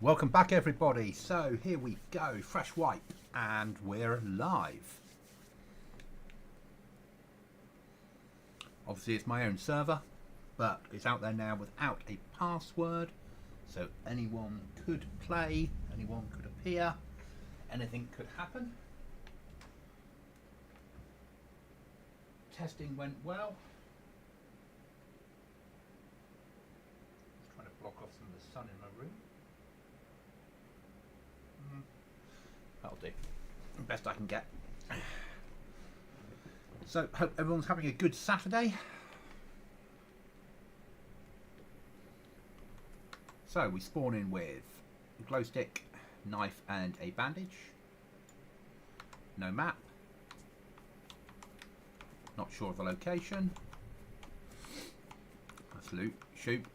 Welcome back everybody. So here we go, fresh wipe, and we're live. Obviously it's my own server, but it's out there now without a password, so anyone could play, anyone could appear, anything could happen. Testing went well. Just trying to block off some of the sun in my room. That'll do. Best I can get. So, hope everyone's having a good Saturday. So, we spawn in with a glow stick, knife and a bandage. No map. Not sure of the location. Let's loot, shoot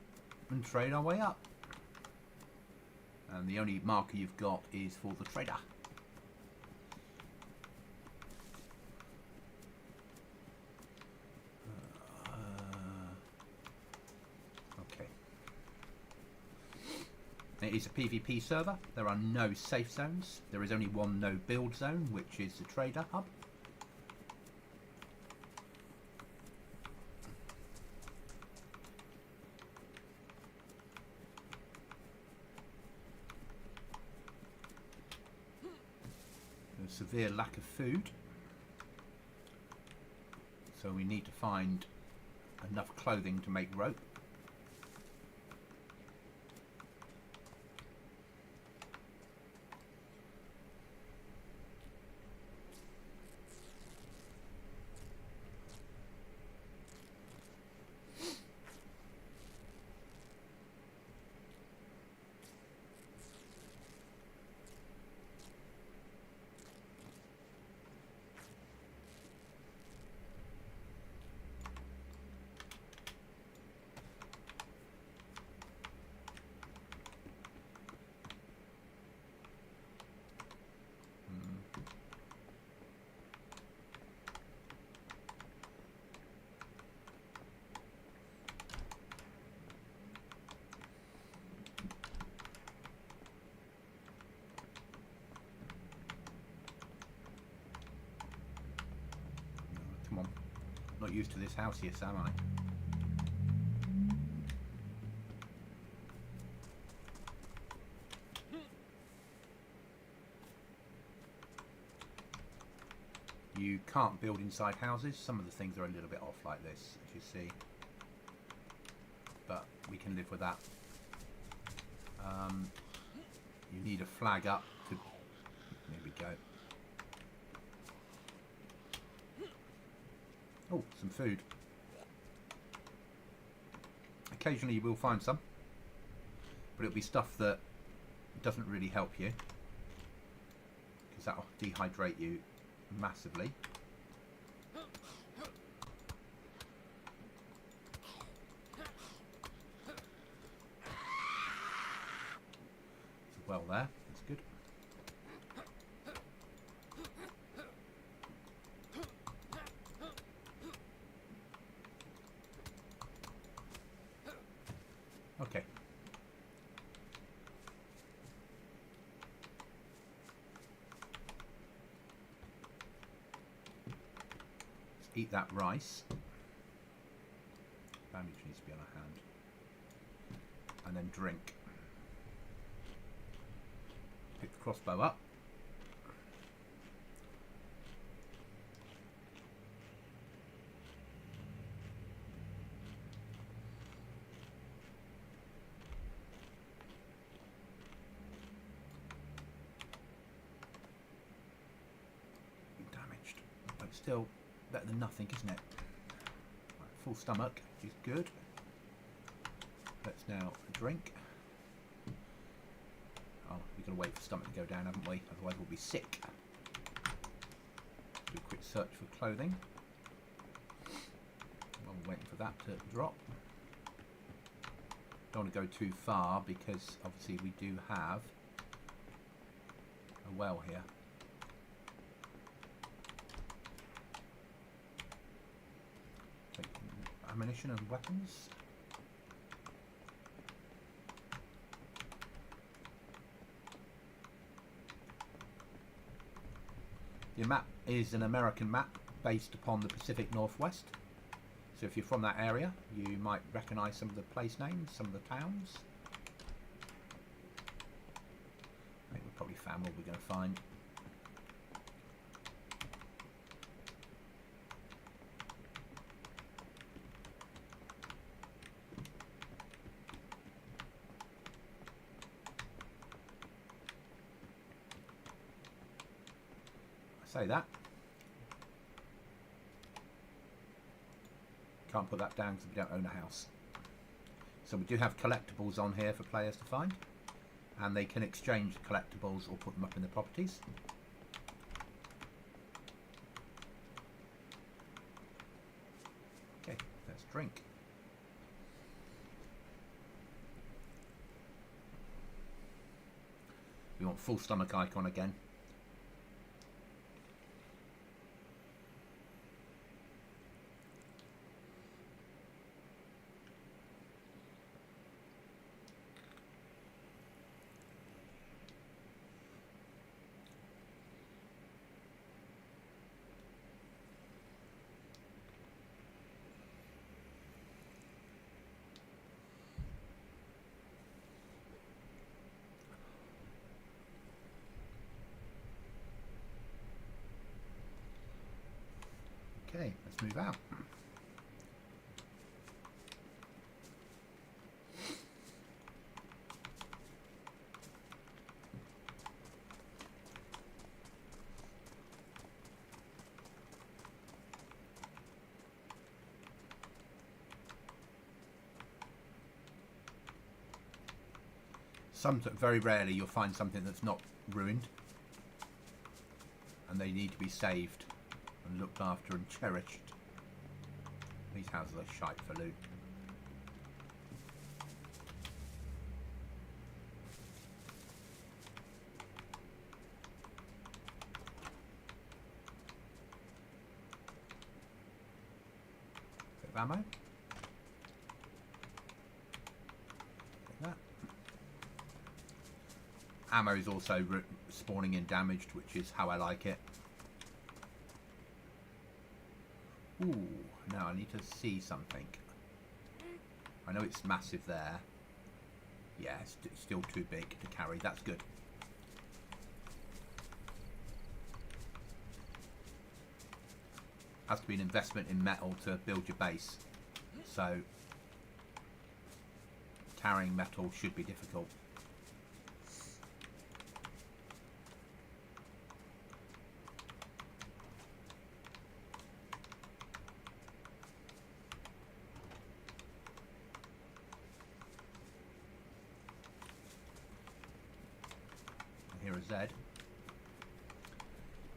and trade our way up. And the only marker you've got is for the trader. Okay. It is a PvP server. There are no safe zones. There is only one no build zone, which is the trader hub. Severe lack of food, so we need to find enough clothing to make rope. Come on, not used to this house yet, am I? You can't build inside houses. Some of the things are a little bit off like this, as you see. But we can live with that. You need a flag up to... There we go. Oh, some food. Occasionally you will find some. But it'll be stuff that doesn't really help you. Because that'll dehydrate you massively. Well there, that's good. Okay. Eat that rice. Bandage needs to be on our hand. And then drink. Pick the crossbow up. Damaged, but still better than nothing, isn't it? Right, full stomach is good. Let's now drink. Oh, we've got to wait for the stomach to go down, haven't we? Otherwise we'll be sick. Do a quick search for clothing. While we're waiting for that to drop. Don't want to go too far because obviously we do have a well here. Take ammunition and weapons. The map is an American map based upon the Pacific Northwest. So if you're from that area, you might recognise some of the place names, some of the towns. I think we've probably found what we're going to find. I say that. Can't put that down because we don't own a house. So we do have collectibles on here for players to find, and they can exchange the collectibles or put them up in the properties. Okay, let's drink. We want full stomach icon again. Okay, let's move out. Very rarely you'll find something that's not ruined, and they need to be saved and looked after and cherished. These houses are shite for loot. Bit of ammo. Like that. Ammo is also spawning in damaged, which is how I like it. Ooh, now I need to see something. I know it's massive there. Yeah, it's still too big to carry. That's good. Has to be an investment in metal to build your base. So carrying metal should be difficult. Here is Zed.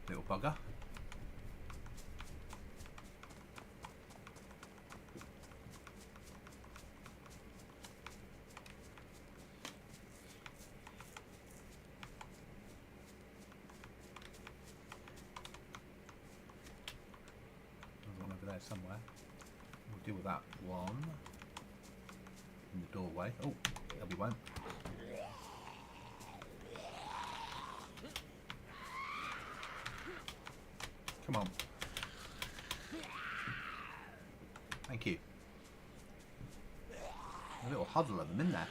Little bugger. There's one over there somewhere. We'll deal with that one in the doorway. Oh, no, we won't. Come on. Thank you. A little huddle of them in there.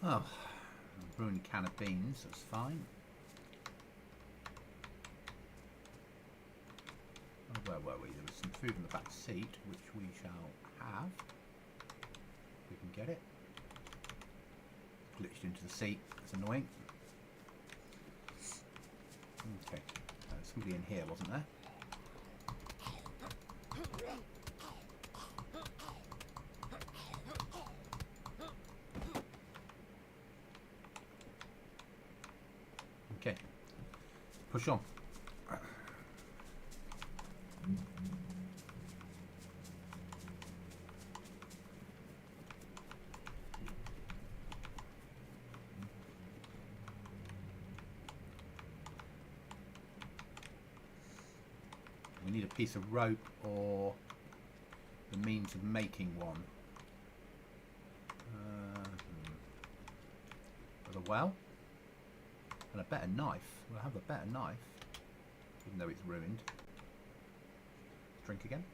Oh, ruined can of beans, that's fine. Where were we? There was some food in the back seat, which we shall have. If we can get it. Glitched into the seat. That's annoying. Okay. There's somebody in here, wasn't there? Okay. Push on. We need a piece of rope or the means of making one. With a well and a better knife. We'll have a better knife, even though it's ruined. Drink again.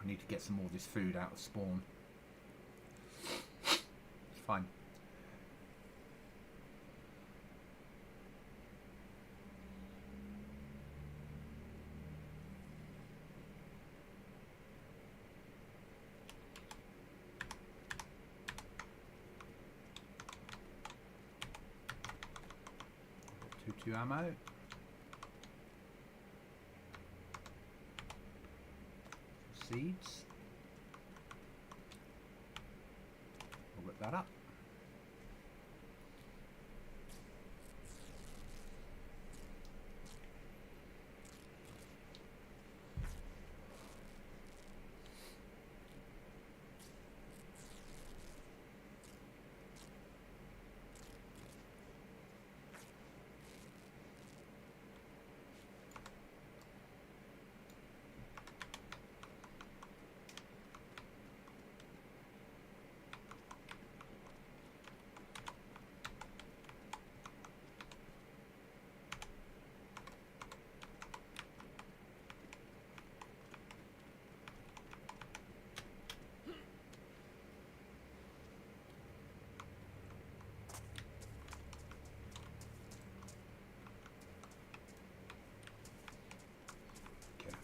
I need to get some more of this food out of spawn. It's fine. Two ammo. Seeds. We'll whip that up.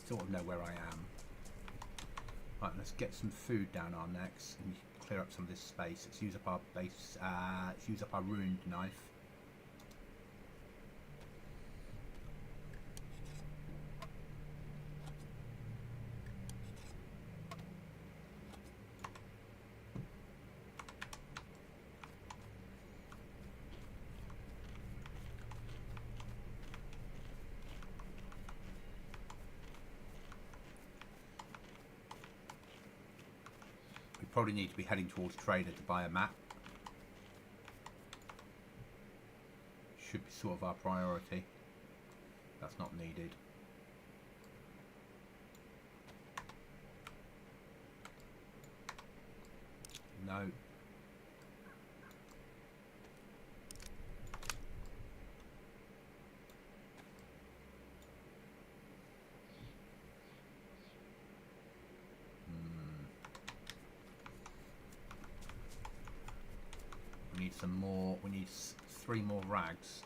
Sort of know where I am. Right, let's get some food down our necks and clear up some of this space. Let's use up our base. Let's use up our ruined knife. Probably need to be heading towards Trader to buy a map. Should be sort of our priority. That's not needed. No. Some more. We need 3 more rags,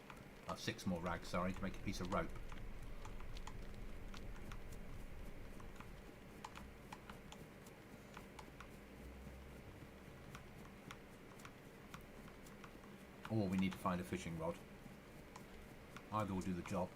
6 more rags, sorry, to make a piece of rope. Or we need to find a fishing rod. Either will do the job.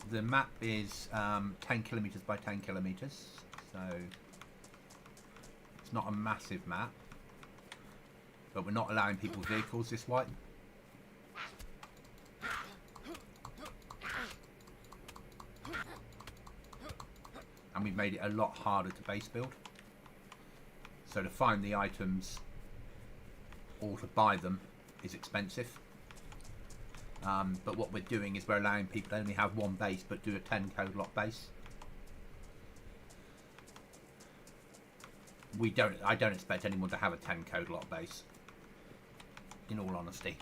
The map is 10 kilometers by 10 kilometers, so it's not a massive map, but we're not allowing people's vehicles this way. And we've made it a lot harder to base build. So to find the items or to buy them is expensive. But what we're doing is we're allowing people to only have one base but do a 10 code lot base. I don't expect anyone to have a 10 code lot base, in all honesty.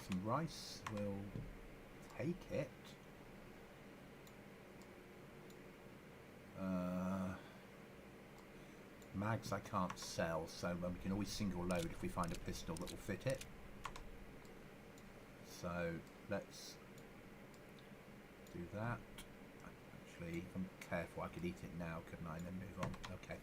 Some rice, we'll take it. Mags I can't sell, so we can always single load if we find a pistol that will fit it. So let's do that. Actually, if I'm careful, I could eat it now, couldn't I? And then move on. Okay.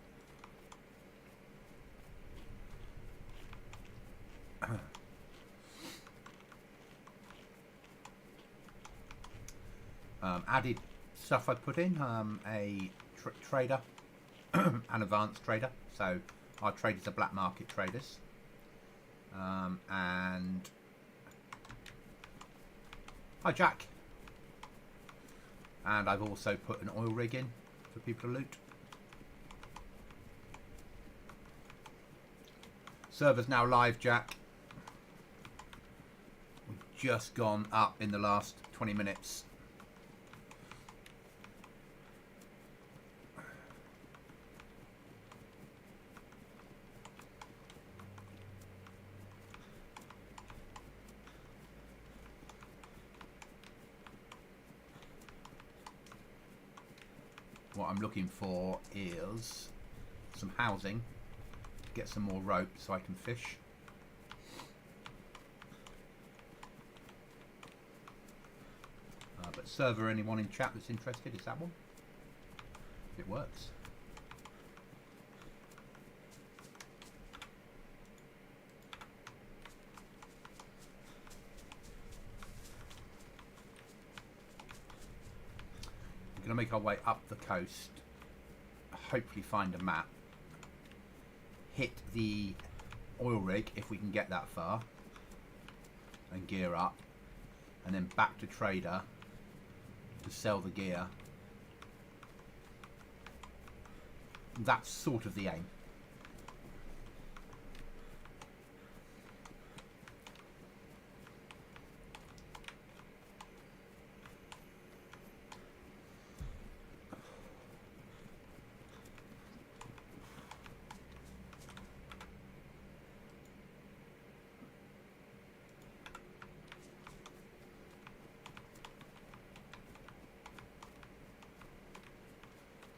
Added stuff I put in, a trader, an advanced trader, so our traders are black market traders, and hi Jack, and I've also put an oil rig in for people to loot. Server's now live, Jack. We've just gone up in the last 20 minutes. What I'm looking for is some housing, get some more rope so I can fish. But server, anyone in chat that's interested, is that one? If it works. We're going to make our way up the coast, hopefully find a map, hit the oil rig if we can get that far, and gear up, and then back to trader to sell the gear. That's sort of the aim.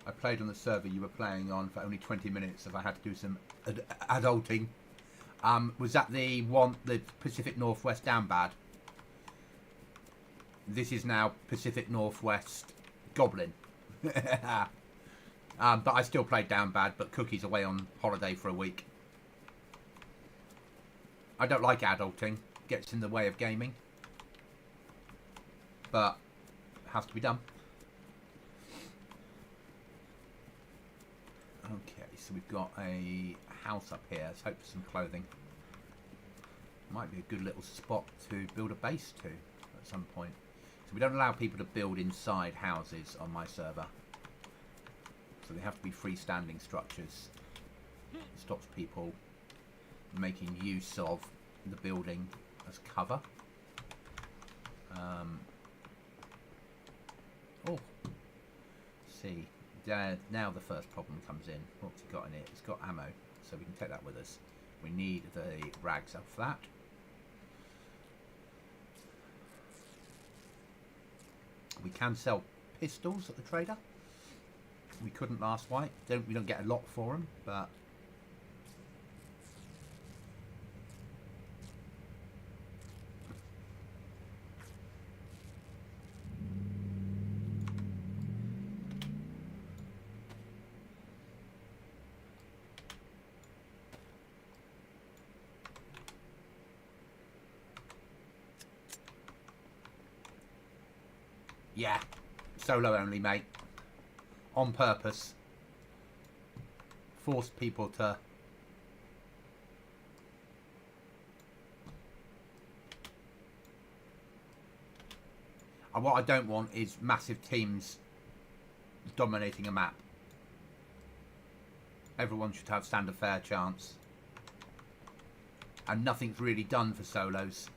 I played on the server you were playing on for only 20 minutes if I had to do some adulting. Was that the Pacific Northwest down bad? This is now Pacific Northwest Goblin. But I still played down bad, but Cookie's away on holiday for a week. I don't like adulting. Gets in the way of gaming. But it has to be done. Okay, so we've got a house up here. Let's hope for some clothing. Might be a good little spot to build a base to at some point. So we don't allow people to build inside houses on my server. So they have to be freestanding structures. It stops people making use of the building as cover. Oh, see. Now the first problem comes in. What's it got in it? It's got ammo, so we can take that with us. We need the rags of that. We can sell pistols at the trader. We couldn't last night. We don't get a lot for them, but Yeah. Solo only, mate. On purpose. Force people to... And what I don't want is massive teams dominating a map. Everyone should stand a fair chance. And nothing's really done for solos.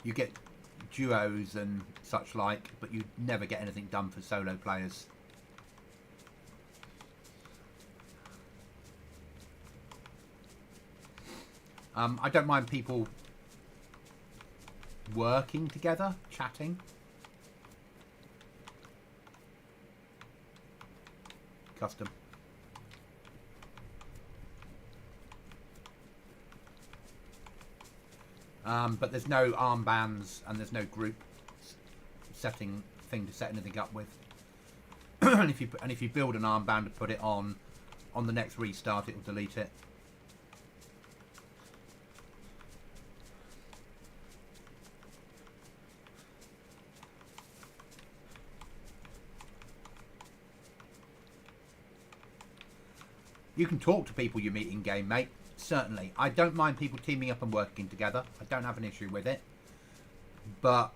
You get duos and such like, but you never get anything done for solo players. I don't mind people working together, chatting. Custom. But there's no armbands and there's no group setting thing to set anything up with. and if you build an armband to put it on the next restart, it will delete it. You can talk to people you meet in game, mate. Certainly. I don't mind people teaming up and working together. I don't have an issue with it. But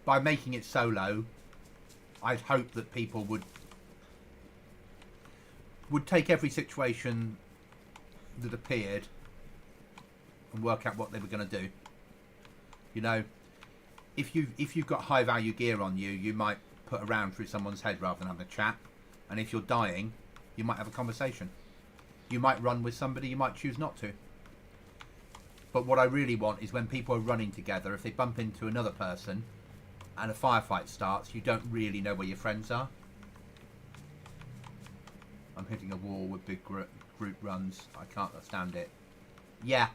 by making it solo, I'd hope that people would take every situation that appeared and work out what they were going to do. You know, if you've got high value gear on you, you might put a round through someone's head rather than have a chat. And if you're dying, you might have a conversation. You might run with somebody, you might choose not to. But what I really want is when people are running together, if they bump into another person and a firefight starts, you don't really know where your friends are. I'm hitting a wall with big group runs. I can't stand it. Yeah.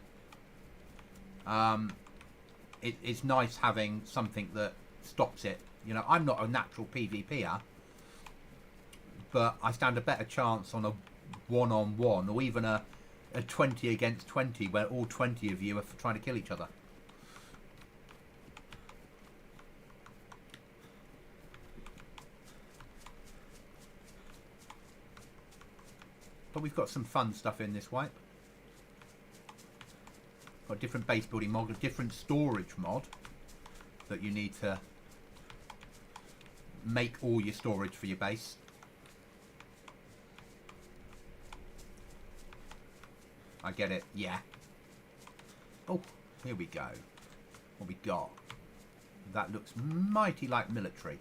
It's nice having something that stops it. You know, I'm not a natural PvPer, but I stand a better chance on a one-on-one or even a 20 against 20 where all 20 of you are trying to kill each other. But we've got some fun stuff in this wipe. Got a different base building mod, a different storage mod that you need to make all your storage for your base. I get it, yeah. Oh, here we go. What we got? That looks mighty like military.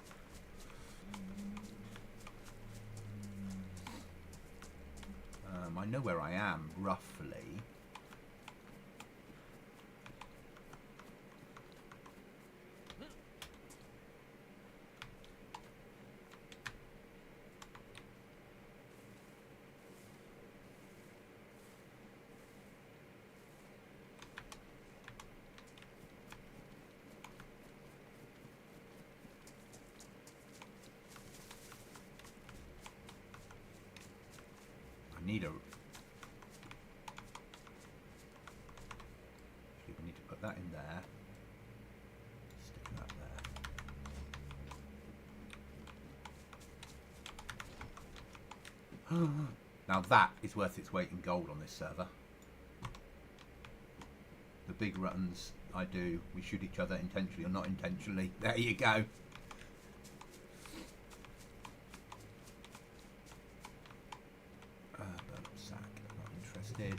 I know where I am, roughly. I need to put that in there. Stick that there. Now that is worth its weight in gold on this server. The big runs I do, we shoot each other intentionally or not intentionally. There you go. Sack, not interested.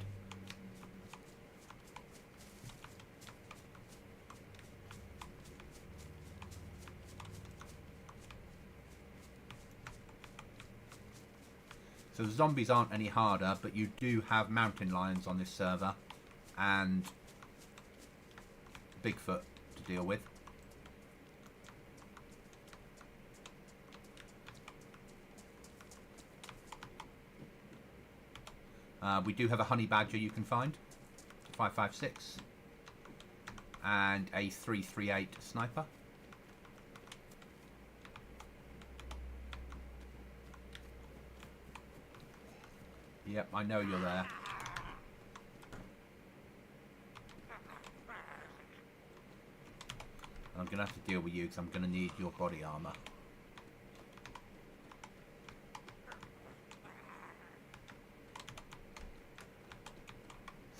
So the zombies aren't any harder, but you do have mountain lions on this server and Bigfoot to deal with. We do have a honey badger you can find, 556, and a 338 sniper. Yep, I know you're there. going to have to deal with you because I'm going to need your body armor.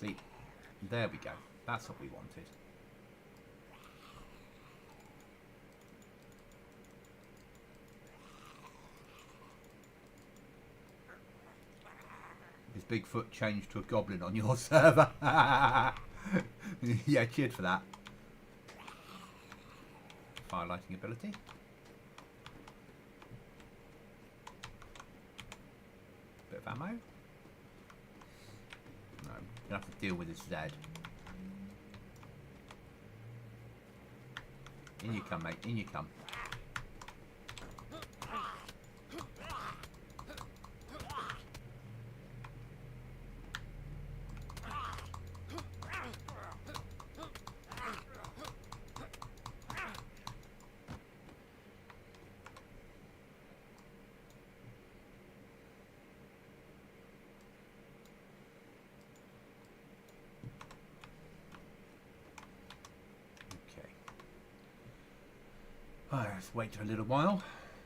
See, there we go. That's what we wanted. Is Bigfoot changed to a goblin on your server? Yeah, cheered for that. Fire lighting ability. Bit of ammo. No, gonna have to deal with this Zed. In you come, mate. In you come. Let's wait a little while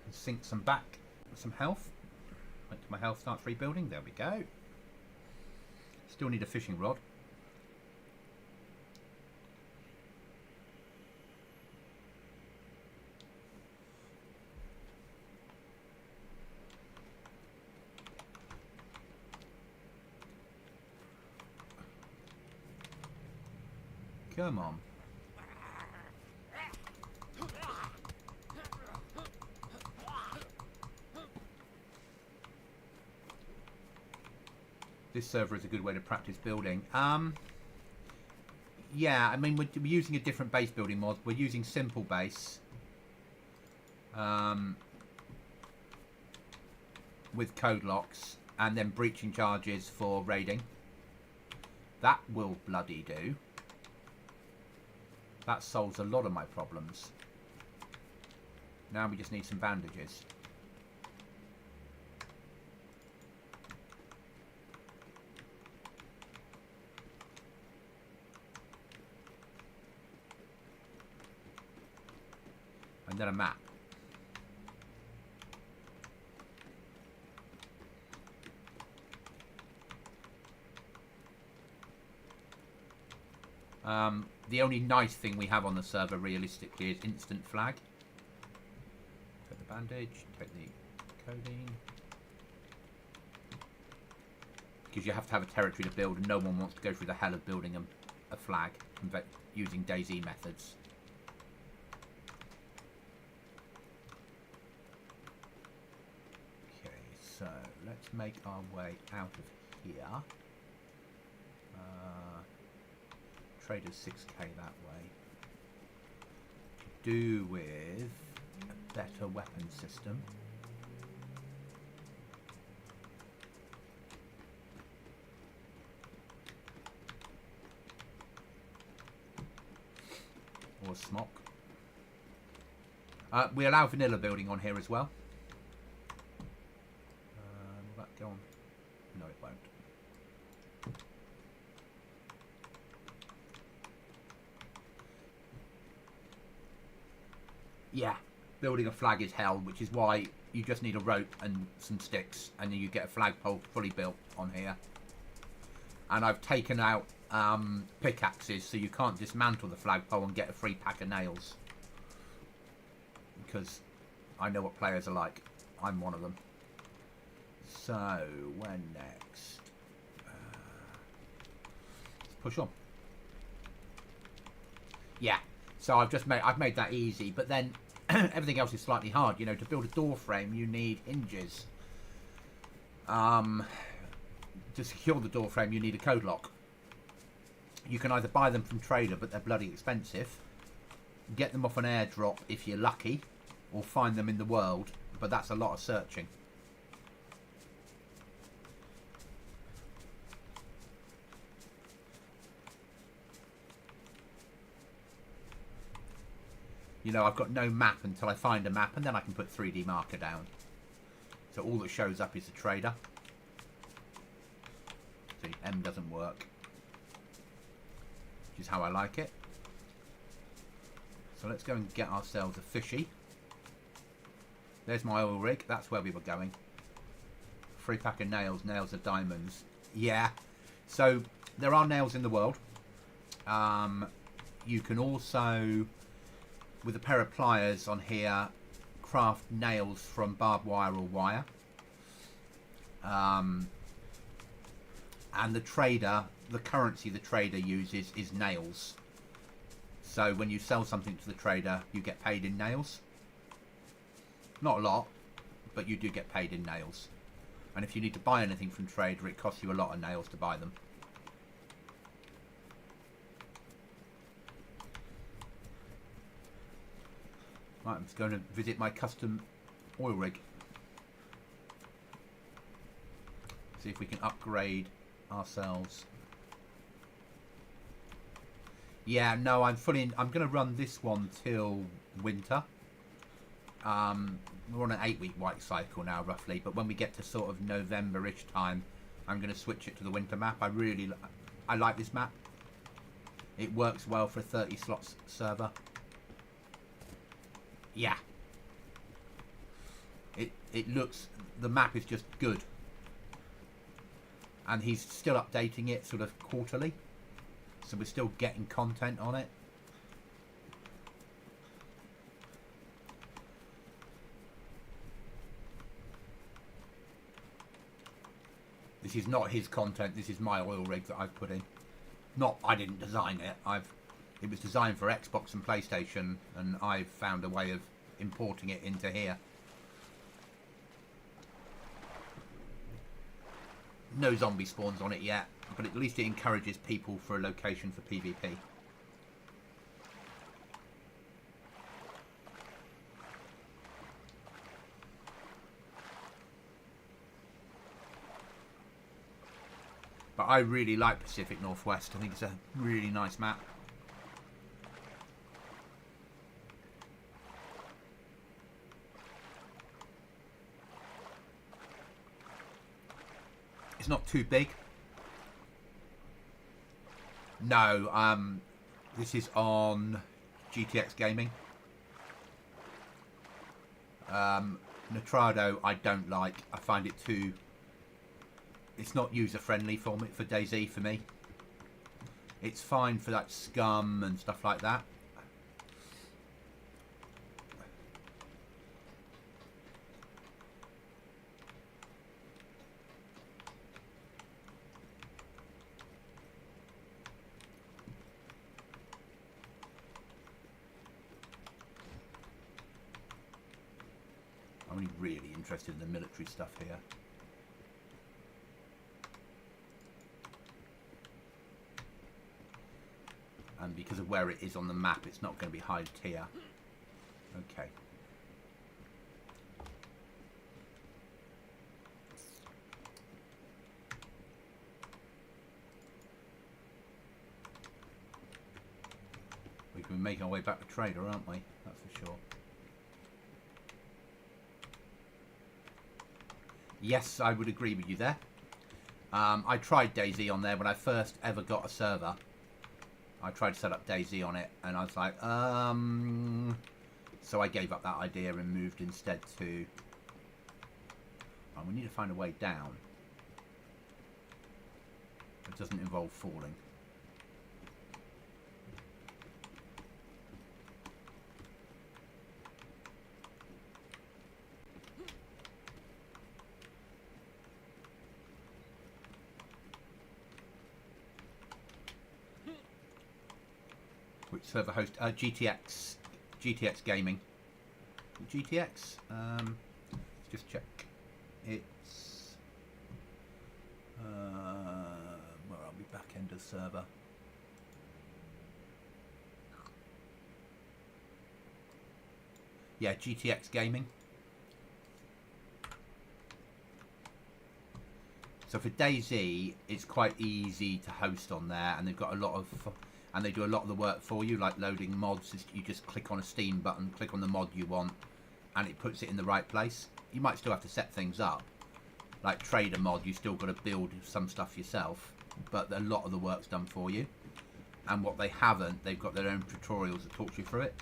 and sink some health. Wait till my health starts rebuilding. There we go. Still need a fishing rod. Come on. This server is a good way to practice building. Yeah, I mean, we're using a different base building mod. We're using simple base. With code locks and then breaching charges for raiding. That will bloody do. That solves a lot of my problems. Now we just need some bandages. And then a map. The only nice thing we have on the server realistically is instant flag. Take the bandage, take the codeine. Because you have to have a territory to build and no one wants to go through the hell of building a flag using DayZ methods. So let's make our way out of here. Trader's 6k that way. To do with a better weapon system. Or a smock. We allow vanilla building on here as well. Will that go on? No, it won't. Yeah, building a flag is hell, which is why you just need a rope and some sticks, and then you get a flagpole fully built on here. And I've taken out pickaxes, so you can't dismantle the flagpole and get a free pack of nails. Because I know what players are like. I'm one of them. So, when next? Let's push on. Yeah. So I've made that easy, but then everything else is slightly hard. You know, to build a door frame, you need hinges. To secure the door frame, you need a code lock. You can either buy them from trader, but they're bloody expensive. Get them off an airdrop if you're lucky, or find them in the world, but that's a lot of searching. You know, I've got no map until I find a map, and then I can put 3D marker down. So all that shows up is the trader. See, M doesn't work. Which is how I like it. So let's go and get ourselves a fishy. There's my oil rig. That's where we were going. Free pack of nails. Nails are diamonds. Yeah. So there are nails in the world. You can also, with a pair of pliers on here, craft nails from barbed wire or wire. And the trader, the currency the trader uses is nails. So when you sell something to the trader, you get paid in nails. Not a lot, but you do get paid in nails. And if you need to buy anything from trader, it costs you a lot of nails to buy them. Right, I'm just going to visit my custom oil rig. See if we can upgrade ourselves. Yeah, no, I'm going to run this one till winter. We're on an 8-week white cycle now, roughly. But when we get to sort of November-ish time, I'm going to switch it to the winter map. I like this map. It works well for a 30 slots server. Yeah. It looks, the map is just good. And he's still updating it sort of quarterly. So we're still getting content on it. This is not his content, this is my oil rig that I've put in. Not, I didn't design it. It was designed for Xbox and PlayStation, and I've found a way of importing it into here. No zombie spawns on it yet, but at least it encourages people for a location for PvP. But I really like Pacific Northwest. I think it's a really nice map. It's not too big. No, this is on GTX Gaming. Nitrado I don't like. I find it too... It's not user-friendly for me, for DayZ for me. It's fine for that scum and stuff like that. I'm only really interested in the military stuff here. And because of where it is on the map, it's not going to be high tier. Okay. We can make our way back to Trader, aren't we? That's for sure. Yes, I would agree with you there. I tried DayZ on there when I first ever got a server. I tried to set up DayZ on it, and I was like, so I gave up that idea and moved instead to... Oh, we need to find a way down. It doesn't involve falling. Which server host? GTX Gaming. GTX. Let's just check. It's where are we? Back end of server. Yeah, GTX Gaming. So for DayZ, it's quite easy to host on there, and they've got a lot of. And they do a lot of the work for you, like loading mods. You just click on a Steam button, click on the mod you want, and it puts it in the right place. You might still have to set things up. Like Trader mod, you still got to build some stuff yourself, but a lot of the work's done for you. And what they haven't, they've got their own tutorials that talk you through it.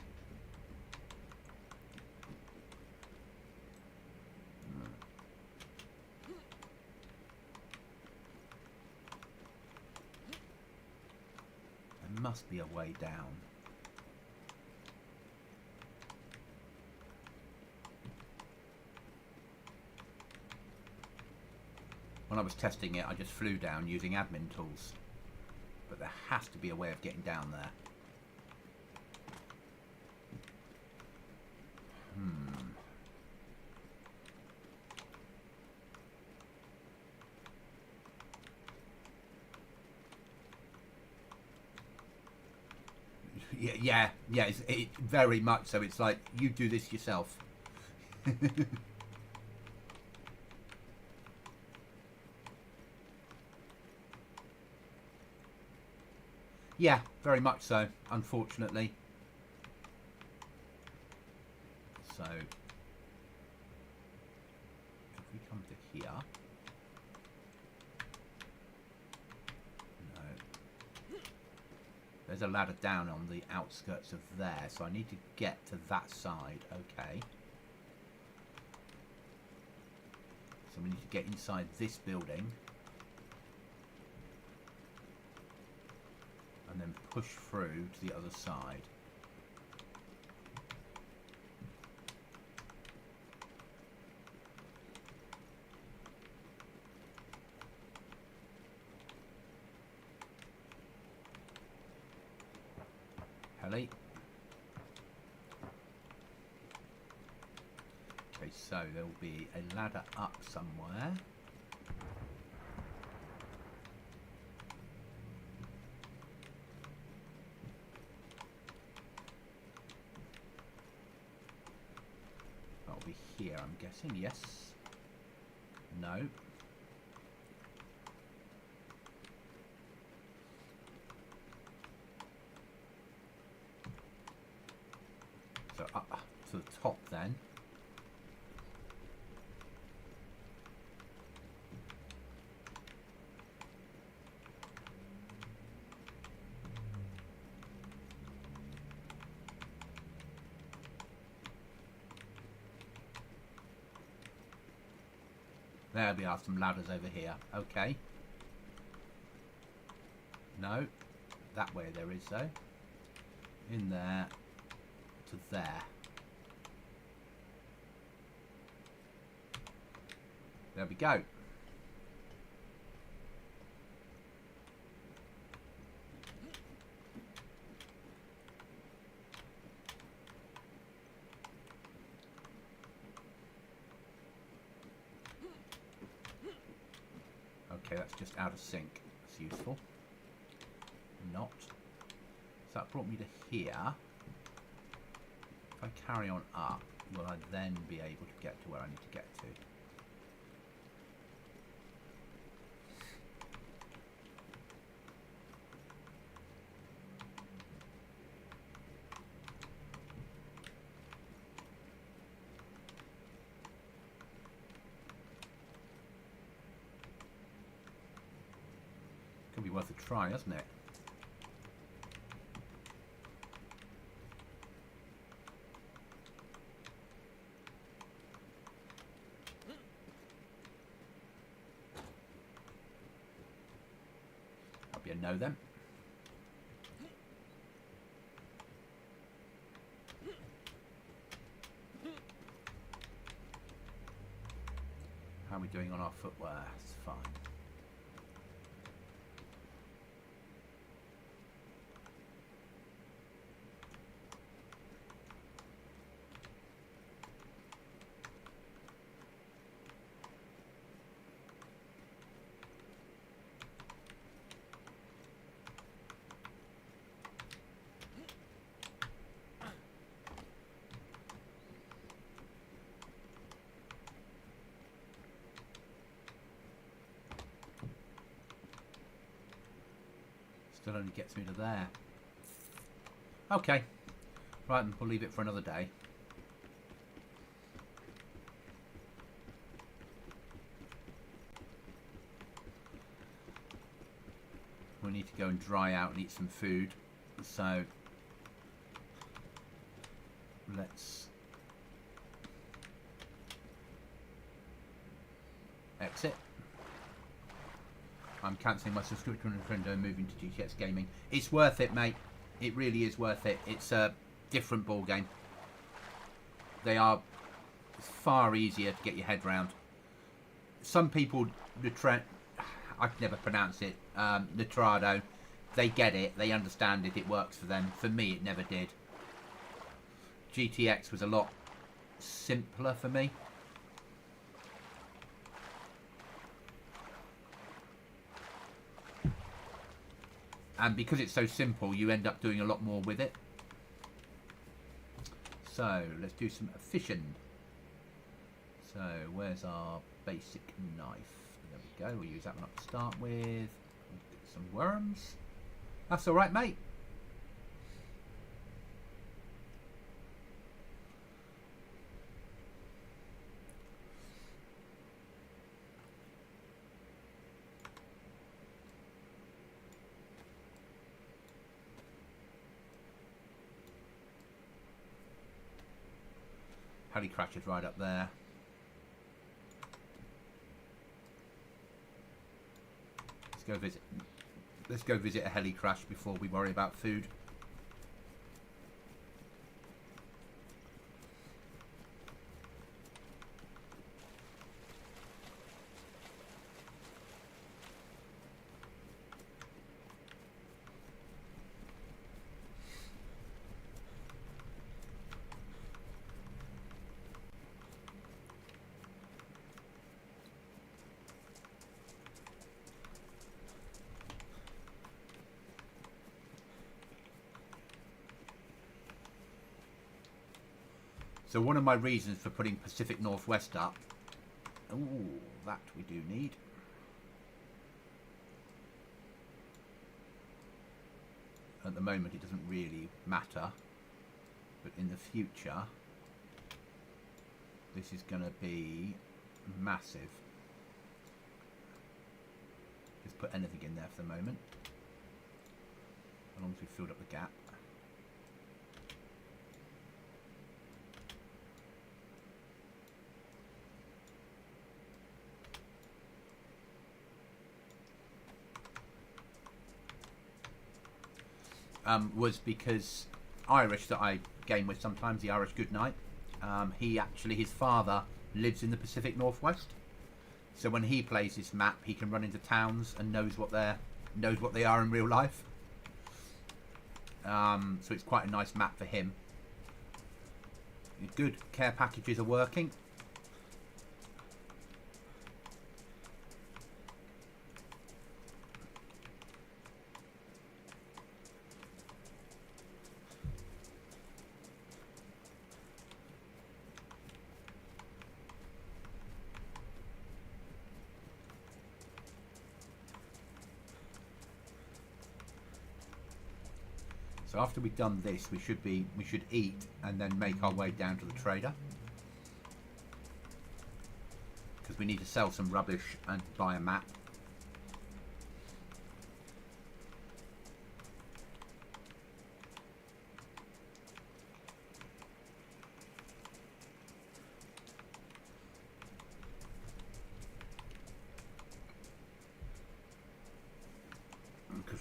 must be a way down. When I was testing it, I just flew down using admin tools. But there has to be a way of getting down there. Yeah, it very much so. It's like, you do this yourself. Yeah, very much so, unfortunately. So, if we come to here... No. There's a ladder down on the outskirts of there, so I need to get to that side. Okay. So we need to get inside this building. And then push through to the other side. Hello. Okay, so there will be a ladder up somewhere. Here, I'm guessing. Yes. No. So up to the top then. There we are, some ladders over here. Okay. No. That way there is, though. In there. To there. There we go. Okay, that's just out of sync. That's useful. Not. So that brought me to here. If I carry on up, will I then be able to get to where I need to get to? Could be worth a try, isn't it? That'll be a no then. How are we doing on our footwear? It's fine. Still only gets me to there. Okay. Right, then we'll leave it for another day. We need to go and dry out and eat some food. So let's exit. I'm cancelling my subscription and moving to GTX Gaming. It's worth it, mate. It really is worth it. It's a different ball game. They are far easier to get your head round. Some people, I can never pronounce it, Nitrado, they get it, they understand it, it works for them. For me, it never did. GTX was a lot simpler for me. And because it's so simple, you end up doing a lot more with it. So, let's do some fishing. So, where's our basic knife? There we go, we'll use that one up to start with. Get some worms. That's alright, mate. Heli crash is right up there. Let's go visit a heli crash before we worry about food. So one of my reasons for putting Pacific Northwest up, ooh, that we do need. At the moment it doesn't really matter, but in the future this is going to be massive. Just put anything in there for the moment, as long as we've filled up the gap. Was because Irish that I game with sometimes, the Irish Goodnight, his father lives in the Pacific Northwest, so when he plays this map he can run into towns and knows what they are in real life. So it's quite a nice map for him. Good care packages are working. So after we've done this, we should eat and then make our way down to the trader, because we need to sell some rubbish and buy a map.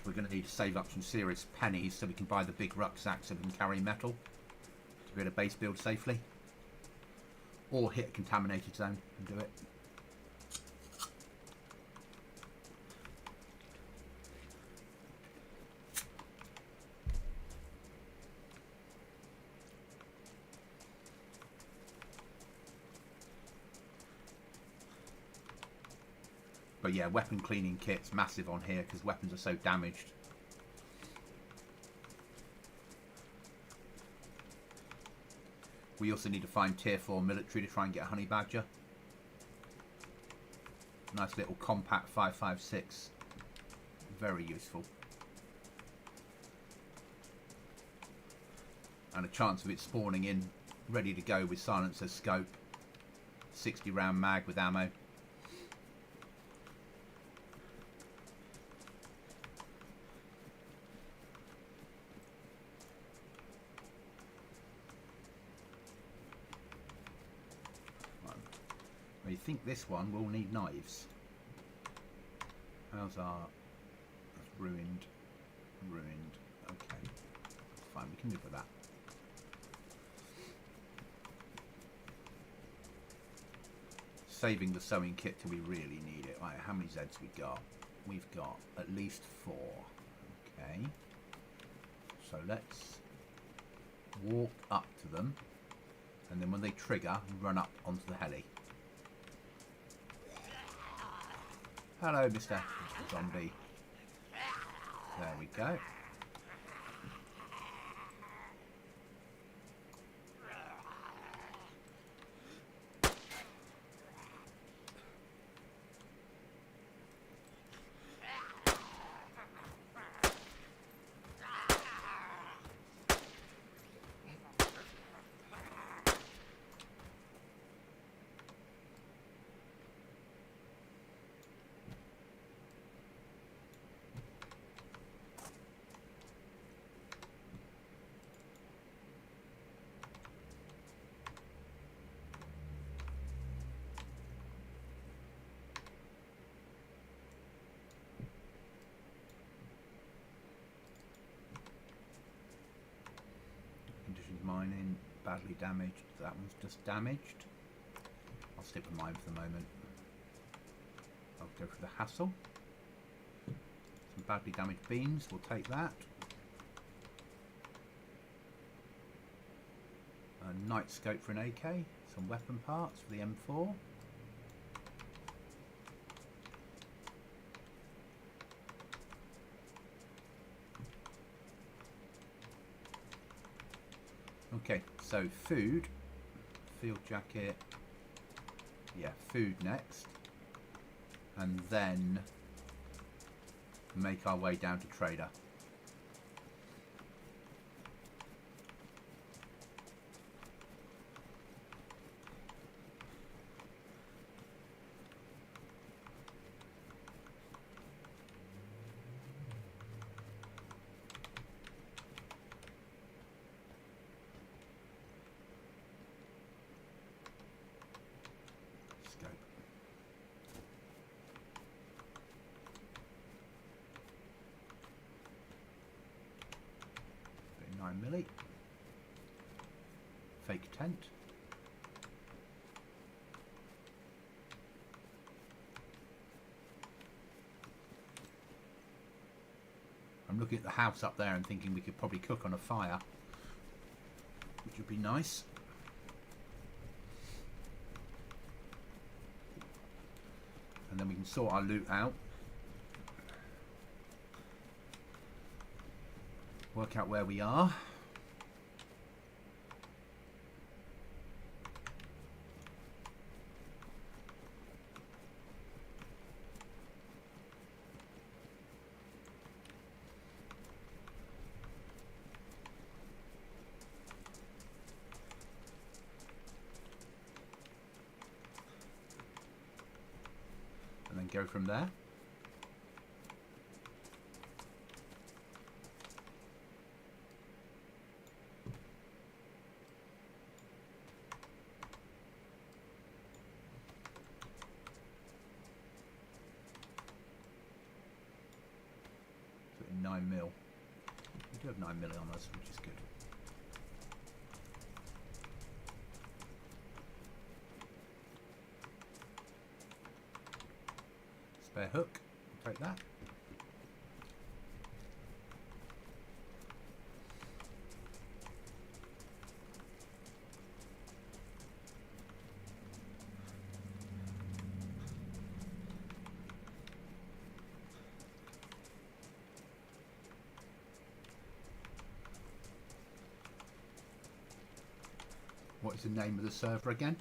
We're going to need to save up some serious pennies so we can buy the big rucksack so we can carry metal to be able to base build safely, or hit a contaminated zone and do it. But yeah, weapon cleaning kit's massive on here because weapons are so damaged. We also need to find tier 4 military to try and get a honey badger. Nice little compact 5.56. Very useful. And a chance of it spawning in ready to go with silencer scope. 60 round mag with ammo. I think this one will need knives. How's our... That's ruined. Ruined. Okay. Fine, we can live with that. Saving the sewing kit till we really need it. Right, how many Zeds we got? We've got at least 4. Okay. So let's walk up to them, and then when they trigger, run up onto the heli. Hello, Mr. Zombie. There we go. Mining, badly damaged. That one's just damaged. I'll stick with mine for the moment. I'll go for the hassle. Some badly damaged beans, we'll take that. A night scope for an AK, some weapon parts for the M4. Okay, so food, field jacket, yeah, food next, and then make our way down to trader. Scope. 9mm. Fake tent. I'm looking at the house up there and thinking we could probably cook on a fire, which would be nice. And then we can sort our loot out. Work out where we are. And then go from there. So 9mm. We do have 9mm on us, which is good. Spare hook, I'll take that. What is the name of the server again?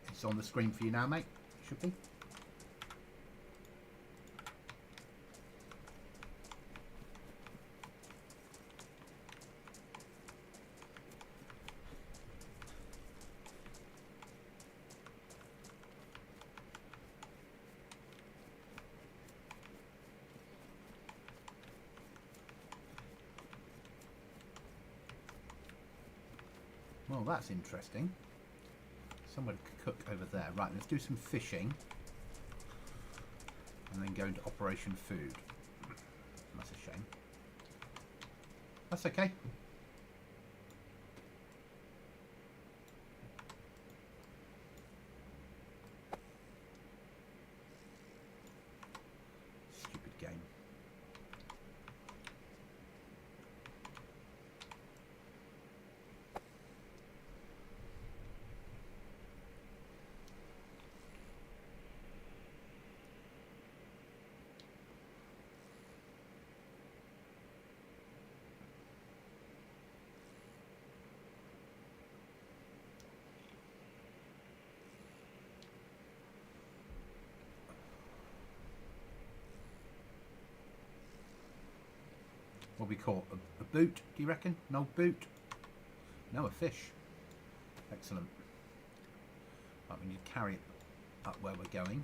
It's on the screen for you now, mate. Should be. Well, that's interesting. Somewhere to cook over there. Right, let's do some fishing. and then go into Operation Food. That's a shame. That's okay. Stupid game. What we call a boot, do you reckon? An old boot? No, a fish. Excellent. Right, we need to carry it up where we're going.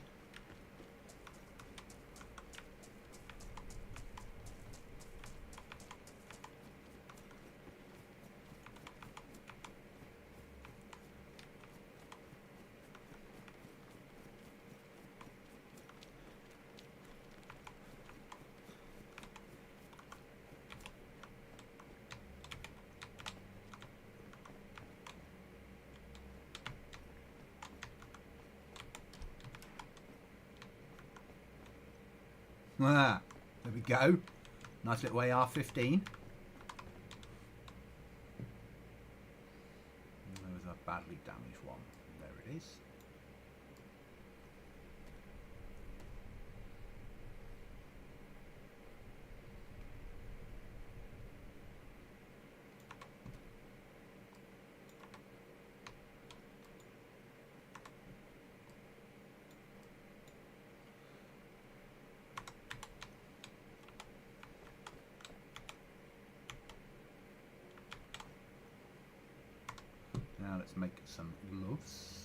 Ah, there we go. Nice little AR-15. There was a badly damaged one. There it is. Now let's make some gloves.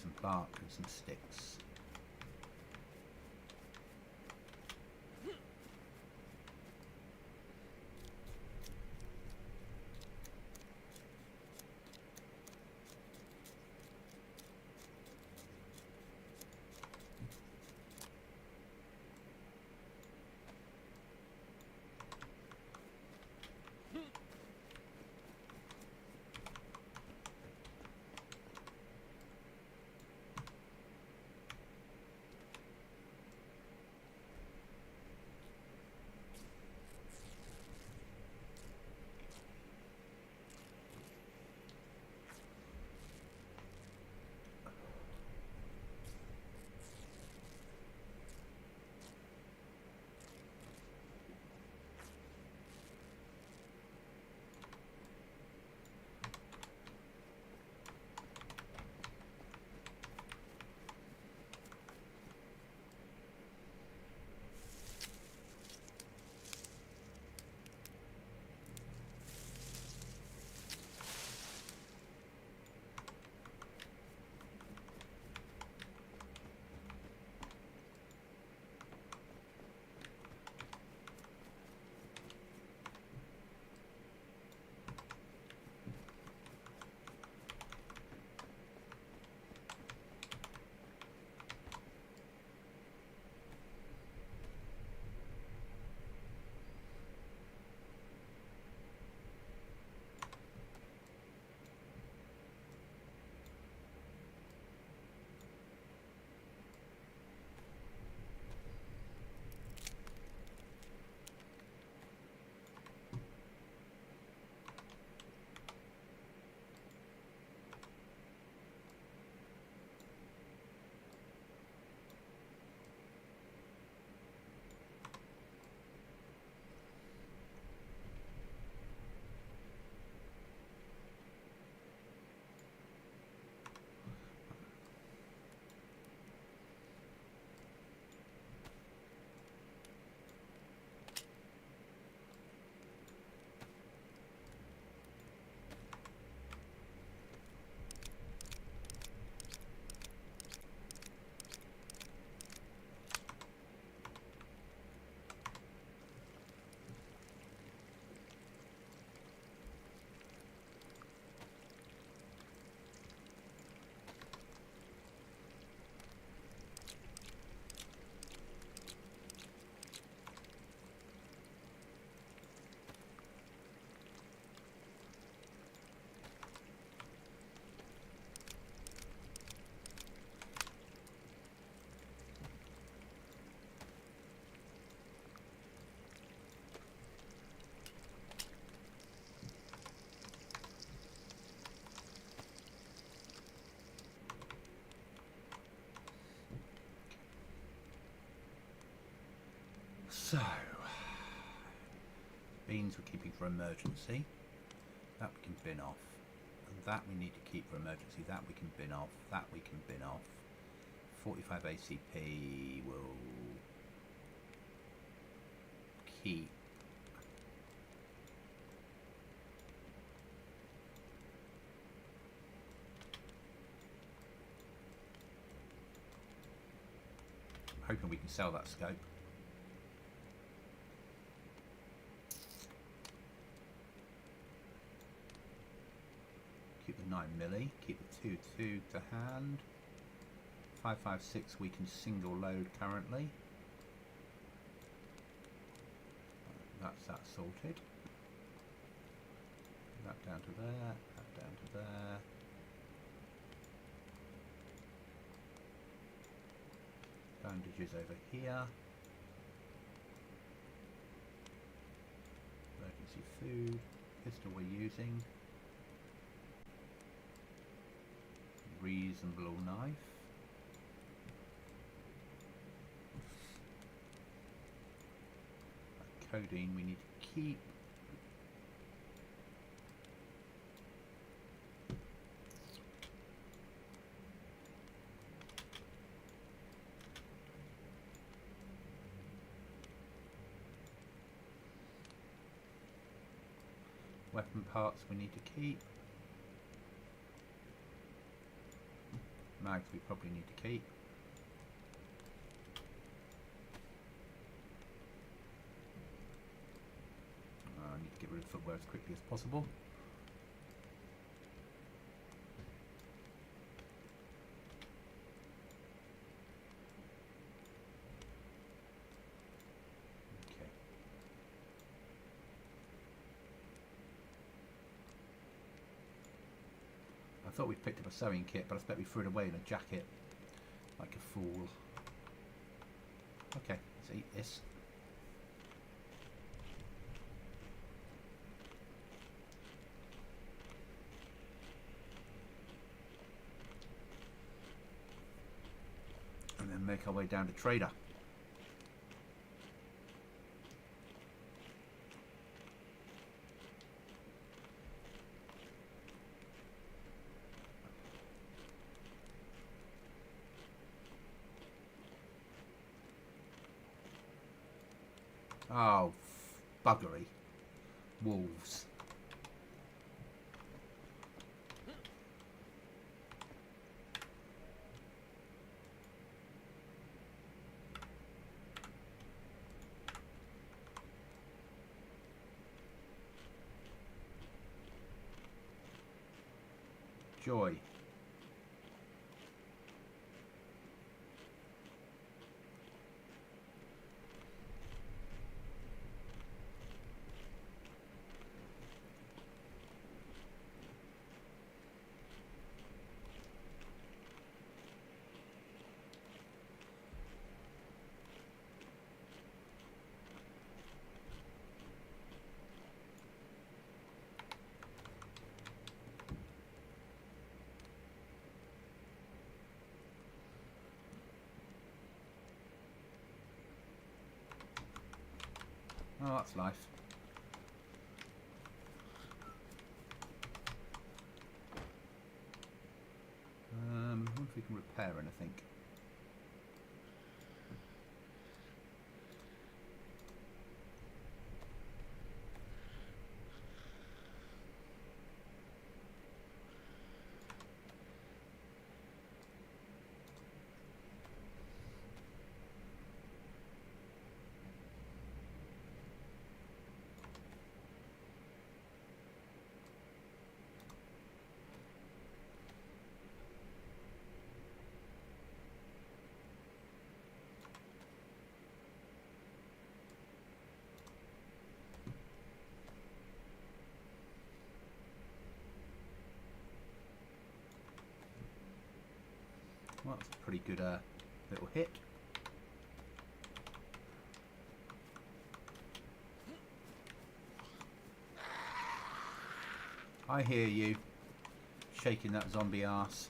Some bark and some sticks. So, beans we're keeping for emergency. That we can bin off. And that we need to keep for emergency. That we can bin off. That we can bin off. 45 ACP will keep. Hoping we can sell that scope. Keep the 9mm, keep the 2.2 to hand. 5.56 we can single load currently. That's that sorted. That down to there, that down to there. Bandages over here. Emergency food. Pistol we're using. Reasonable knife. Codeine we need to keep. Weapon parts we need to keep. Mags we probably need to keep. I need to get rid of footwear as quickly as possible. Okay. I thought we picked up a sewing kit, but I expect we threw it away in a jacket. Like a fool. Okay, let's eat this. And then make our way down to Trader. Oh, buggery. Wolves. Joy. Oh, that's life. I wonder if we can repair anything. Well, that's a pretty good little hit. I hear you, shaking that zombie ass.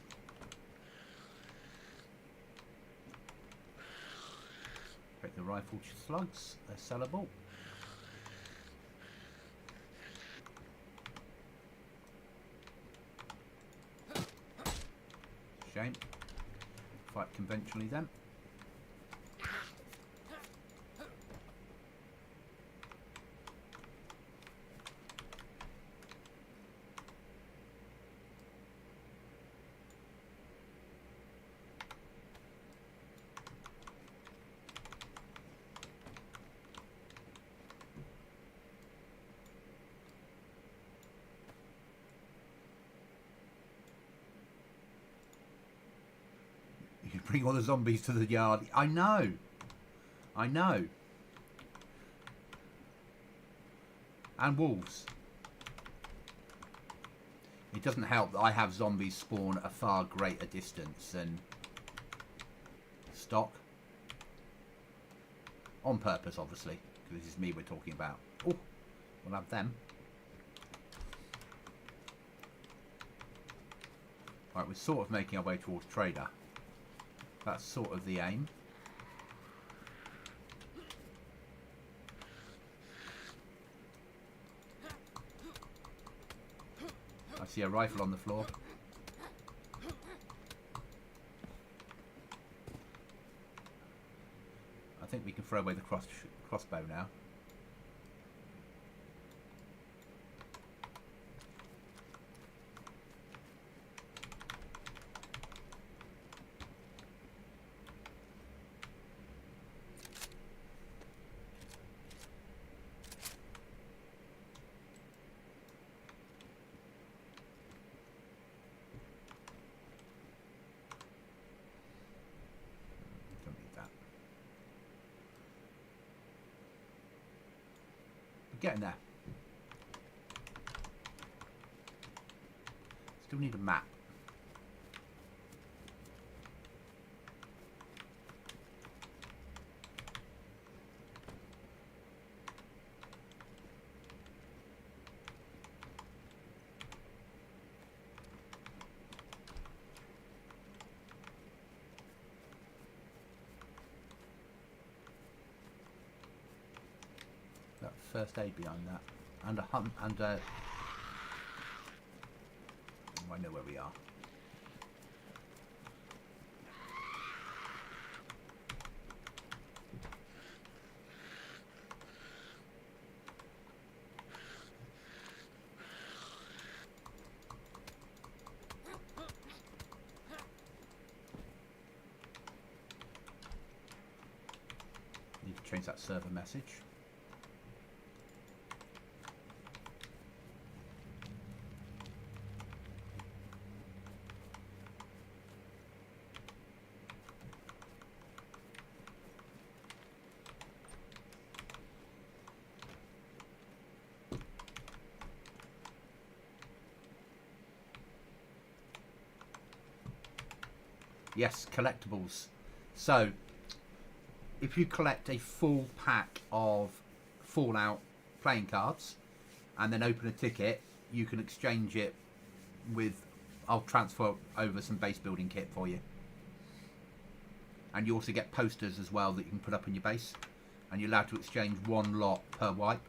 Expect the rifle slugs. They're sellable. Shame. Fight conventionally then. You bring all the zombies to the yard. I know. I know. And wolves. It doesn't help that I have zombies spawn at a far greater distance than stock. On purpose, obviously, because this is me we're talking about. Oh, we'll have them. Right, we're sort of making our way towards trader. That's sort of the aim. I see a rifle on the floor. I think we can throw away the crossbow now. Getting there. Still need a map. First aid behind that, and a hunt, and a... I know where we are. Need to change that server message. Yes, collectibles. So, if you collect a full pack of Fallout playing cards and then open a ticket, you can exchange it with... I'll transfer over some base building kit for you. And you also get posters as well that you can put up in your base. And you're allowed to exchange one lot per wipe.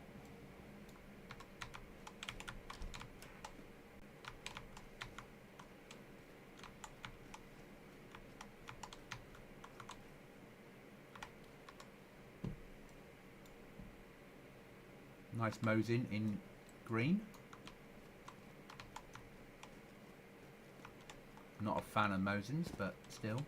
Nice Mosin in green. Not a fan of Mosins, but still.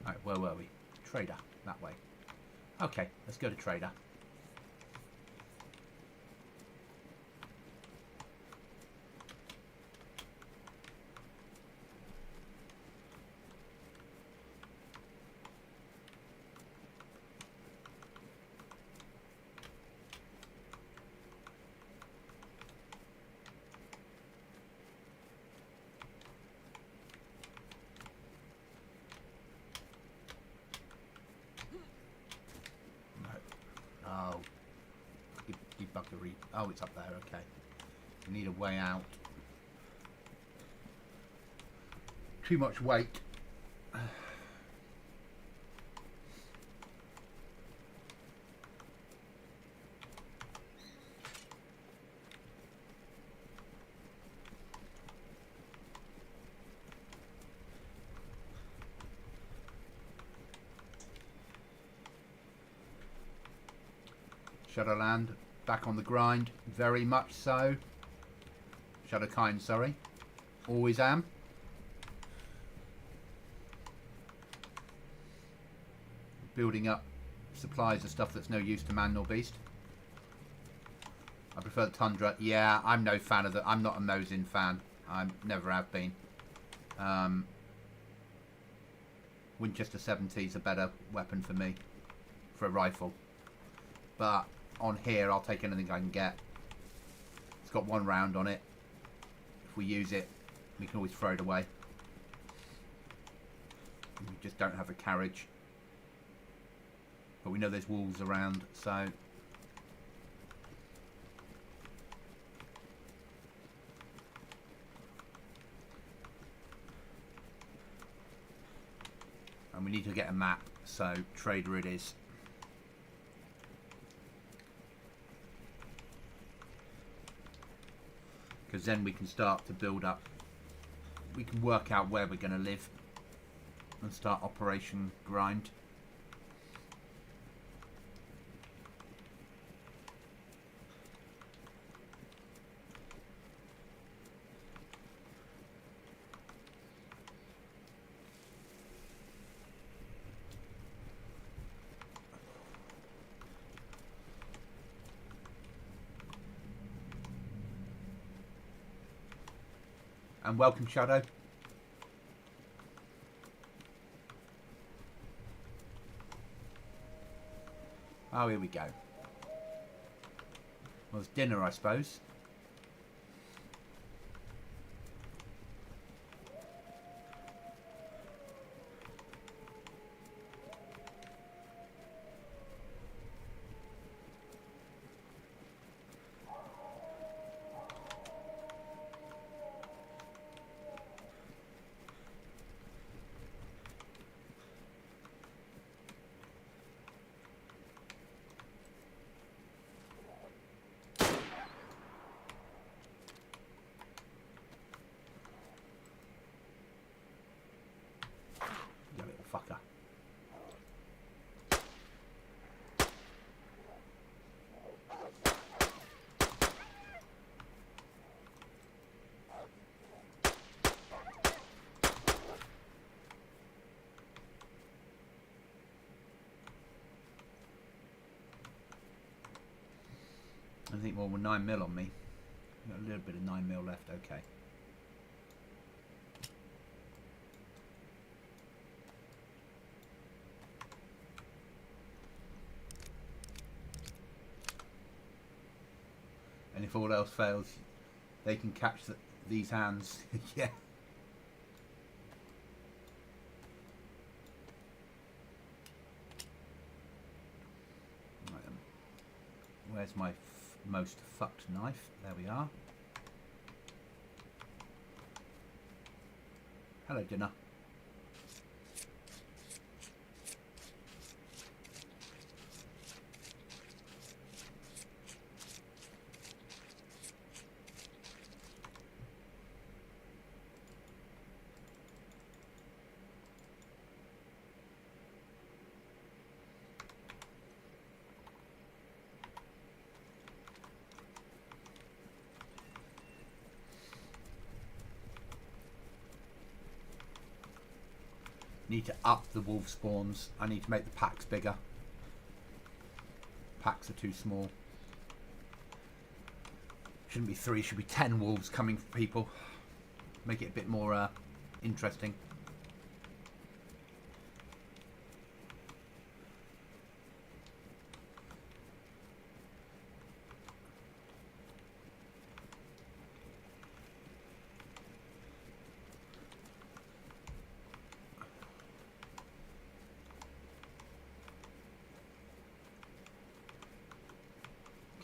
Alright, where were we? Trader, that way. Okay, let's go to Trader. Oh, it's up there, okay. We need a way out. Too much weight. Shadowland, back on the grind, very much so. Shadowkind, sorry. Always am. Building up supplies of stuff that's no use to man nor beast. I prefer the Tundra. Yeah, I'm no fan of I'm not a Mosin fan. I never have been. Winchester 70 is a better weapon for me. For a rifle. But on here, I'll take anything I can get. It's got 1 round on it. If we use it, we can always throw it away. We just don't have a carriage. But we know there's wolves around, so... And we need to get a map, so trader it is. Because then we can start to build up, we can work out where we're going to live and start Operation Grind. And welcome, Shadow. Oh, here we go. Well, it's dinner, I suppose. Fucker. I think more with 9mm on me. Got a little bit of 9mm left, okay. And if all else fails, they can catch these hands. Yeah. Right, where's my most fucked knife? There we are. Hello, dinner. Need to up the wolf spawns. I need to make the packs bigger. Packs are too small. Shouldn't be 3, should be 10 wolves coming for people. Make it a bit more interesting.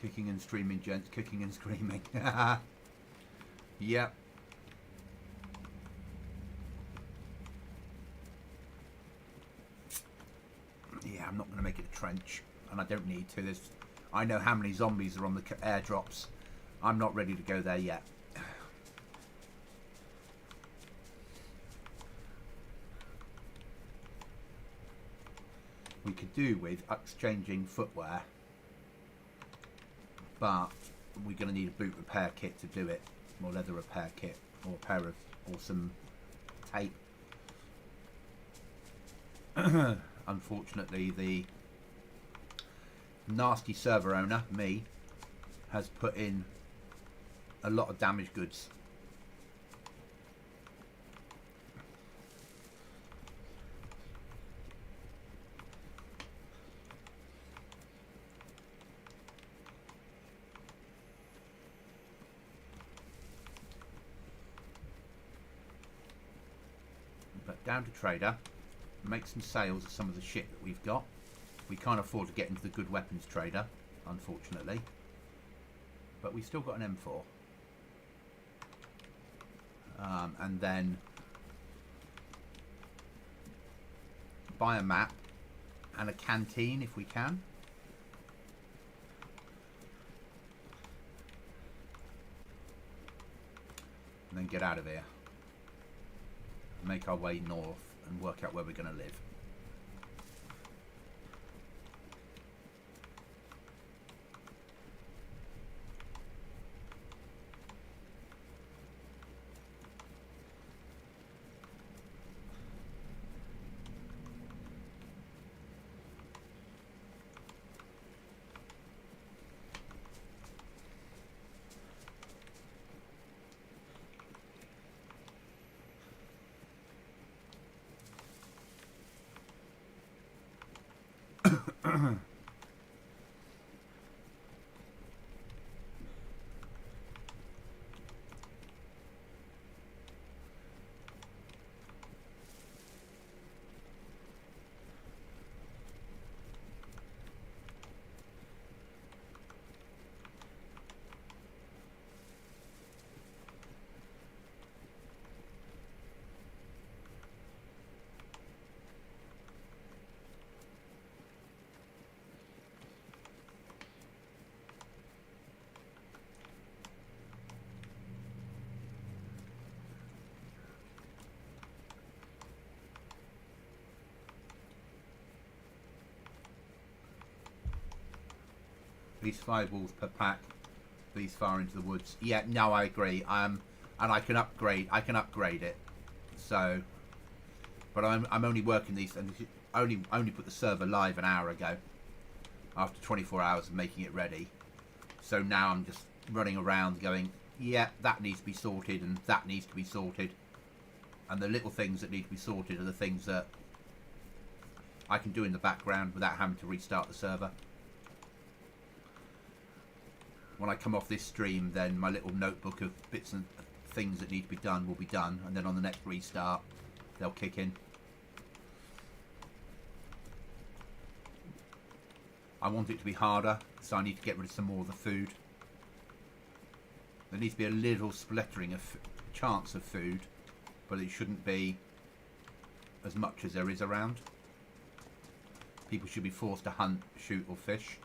Kicking and streaming, gents. Kicking and screaming. Yep. Yeah, I'm not going to make it a trench. And I don't need to. I know how many zombies are on the airdrops. I'm not ready to go there yet. We could do with exchanging footwear, but we're going to need a boot repair kit to do it, or leather repair kit, or a pair of, or some tape. Unfortunately, the nasty server owner, me, has put in a lot of damaged goods. But down to trader, make some sales of some of the shit that we've got. We can't afford to get into the good weapons trader, unfortunately. But we've still got an M4. And then buy a map and a canteen if we can. And then get out of here. Make our way north and work out where we're going to live. These fireballs per pack, these far into the woods. Yeah, no, I agree. And I can upgrade. I can upgrade it. So, but I'm only working these, and only put the server live an hour ago. After 24 hours of making it ready. So now I'm just running around going, yeah, that needs to be sorted, and that needs to be sorted. And the little things that need to be sorted are the things that I can do in the background without having to restart the server. When I come off this stream, then my little notebook of bits and things that need to be done will be done, and then on the next restart they'll kick in. I want it to be harder, so I need to get rid of some more of the food. There needs to be a little splattering of chance of food, but it shouldn't be as much as there is around. People should be forced to hunt, shoot or fish.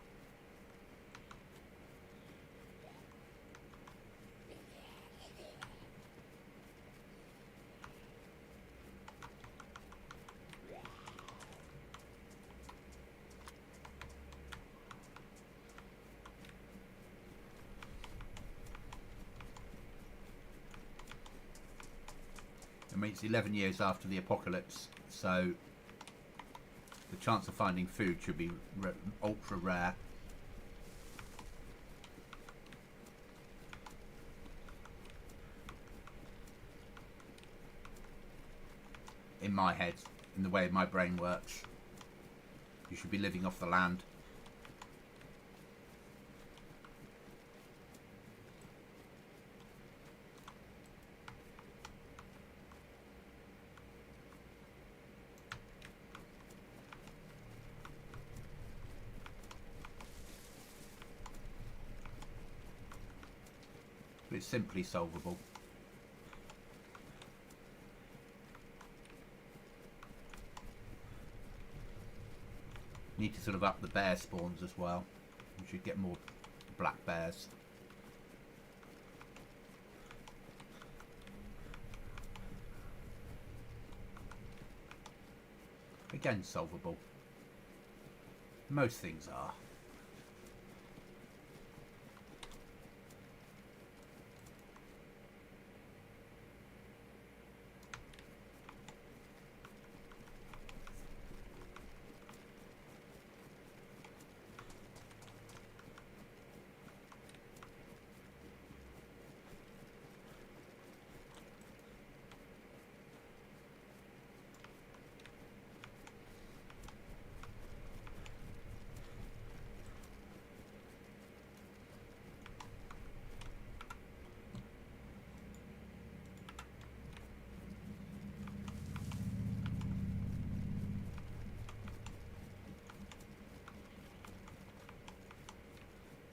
I mean, it's 11 years after the apocalypse, so the chance of finding food should be ultra rare. In my head, in the way my brain works, you should be living off the land. But it's simply solvable. Need to sort of up the bear spawns as well. We should get more black bears. Again, solvable. Most things are.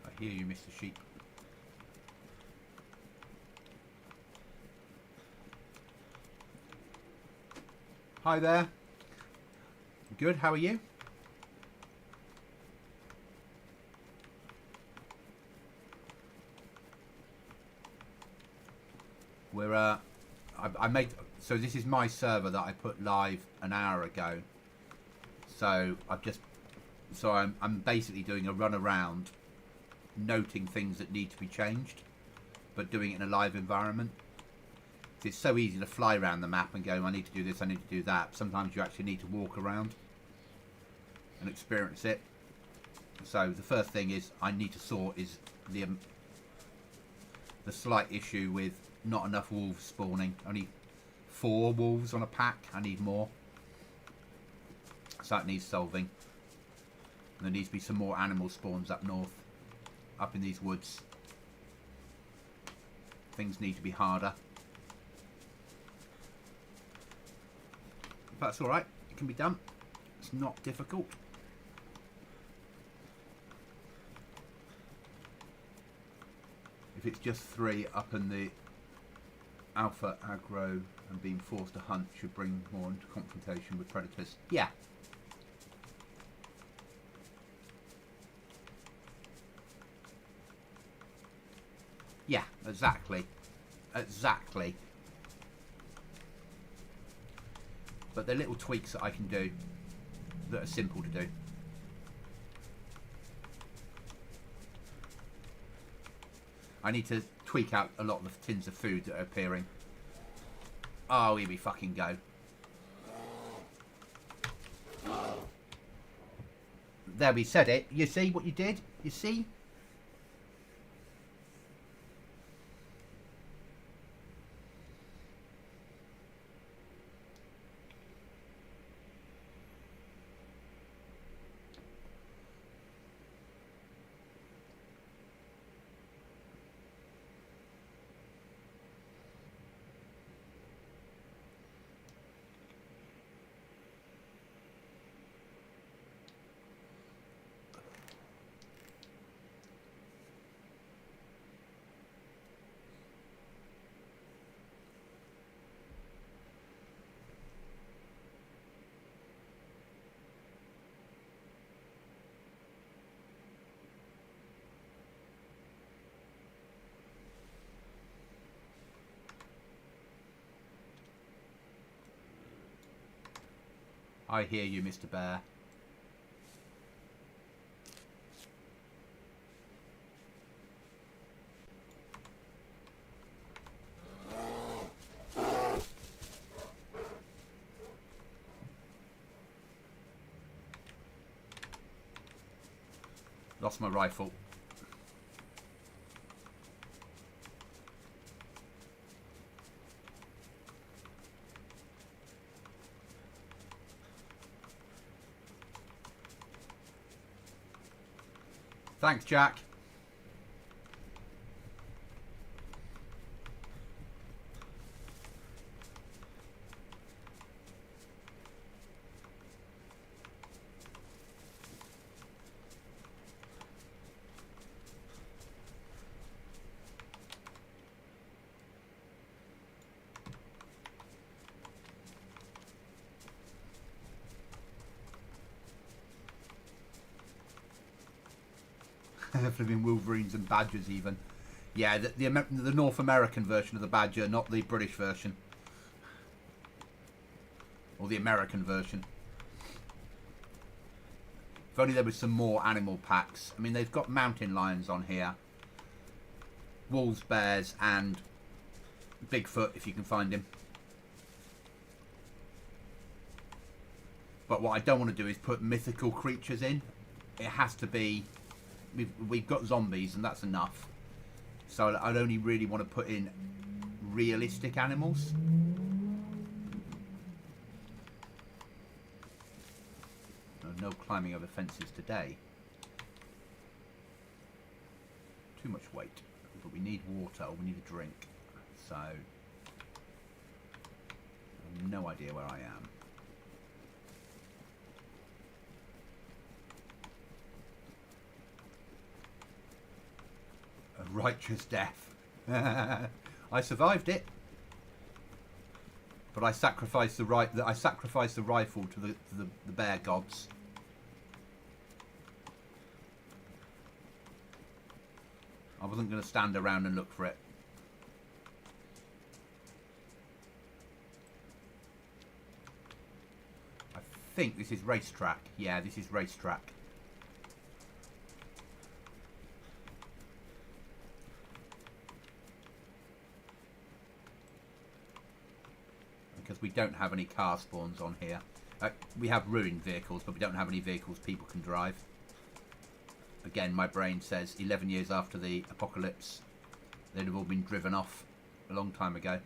I hear you, Mr. Sheep. Hi there. Good, how are you? We're I made, so this is my server that I put live an hour ago. So I'm basically doing a run around, noting things that need to be changed, but doing it in a live environment. It's so easy to fly around the map and go, I need to do this, I need to do that. Sometimes you actually need to walk around and experience it. So the first thing is I need to sort is the slight issue with not enough wolves spawning. Only 4 wolves on a pack. I need more. So that needs solving. And there needs to be some more animal spawns up north, up in these woods. Things need to be harder. But that's alright, it can be done. It's not difficult. If it's just 3 up in the alpha aggro and being forced to hunt should bring more into confrontation with predators. Yeah. Yeah, exactly. Exactly. But they're little tweaks that I can do that are simple to do. I need to tweak out a lot of the tins of food that are appearing. Oh, here we fucking go. There, we said it. You see what you did? You see? I hear you, Mr. Bear. Lost my rifle. Thanks, Jack. Flipping Wolverines and Badgers even. Yeah, the North American version of the Badger, not the British version. Or the American version. If only there was some more animal packs. I mean, they've got mountain lions on here. Wolves, bears, and Bigfoot, if you can find him. But what I don't want to do is put mythical creatures in. It has to be... We've got zombies, and that's enough. So I'd only really want to put in realistic animals. No climbing over fences today. Too much weight. But we need water, we need a drink. So, I have no idea where I am. A righteous death. I survived it. But I sacrificed the rifle to the bear gods. I wasn't going to stand around and look for it. I think this is racetrack. Yeah, this is racetrack. Because we don't have any car spawns on here. We have ruined vehicles, but we don't have any vehicles people can drive. Again, my brain says 11 years after the apocalypse, they'd have all been driven off a long time ago.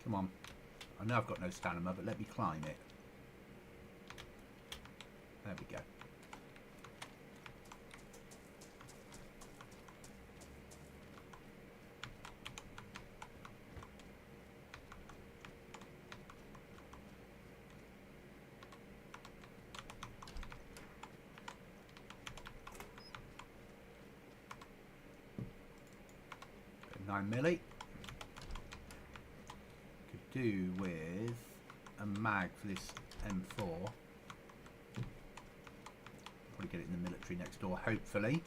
Come on. I know I've got no stamina, but let me climb it. There we go. Nine milli. Do with a mag for this M4. Probably get it in the military next door, hopefully.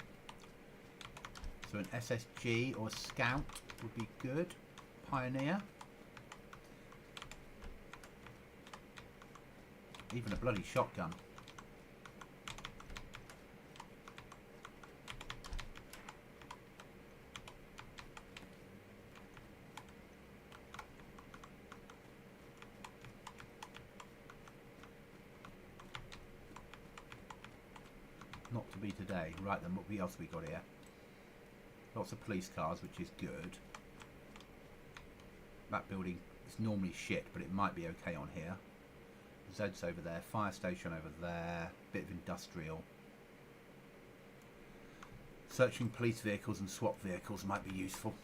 So an SSG or Scout would be good. Pioneer. Even a bloody shotgun. Not to be today. Right then, what else we got here? Lots of police cars, which is good. That building is normally shit, but it might be okay on here. Zed's over there, fire station over there, bit of industrial. Searching police vehicles and SWAT vehicles might be useful.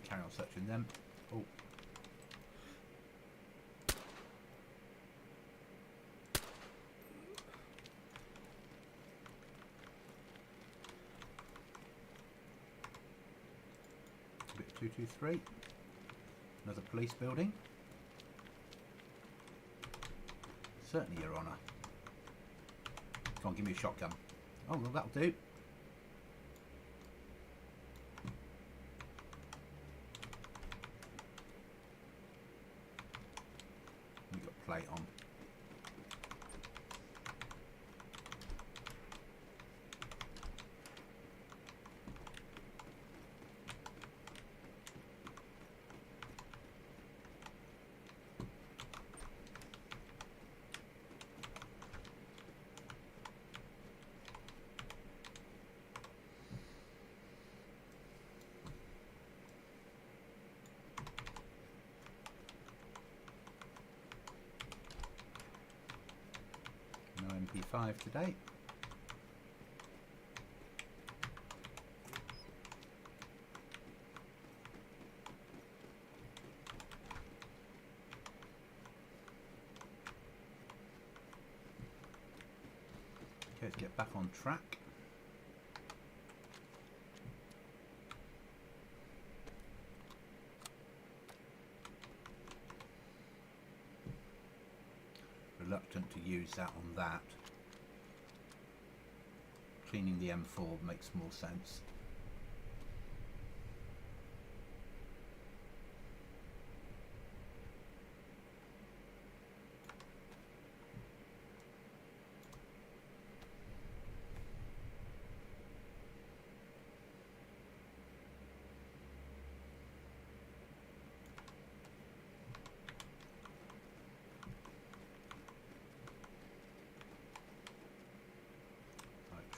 carry on searching them. Oh. Bit 223. Another police building. Certainly, Your Honour. Come on, give me a shotgun. Oh, well, that'll do. We've got plate on. MP5 today. Okay, let's get back on track. Reluctant to use that on that. Cleaning the M4 makes more sense.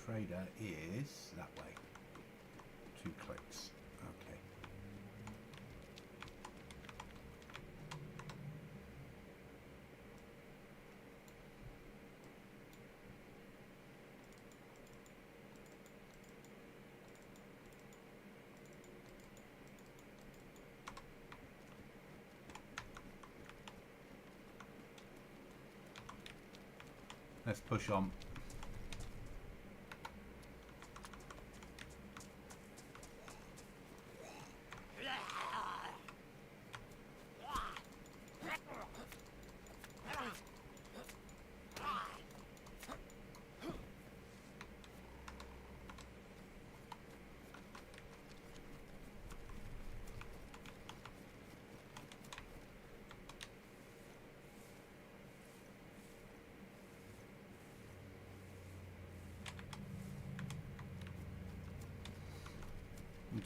Trader is that way. 2 clicks. Okay. Let's push on.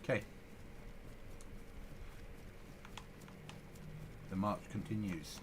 Okay. The march continues.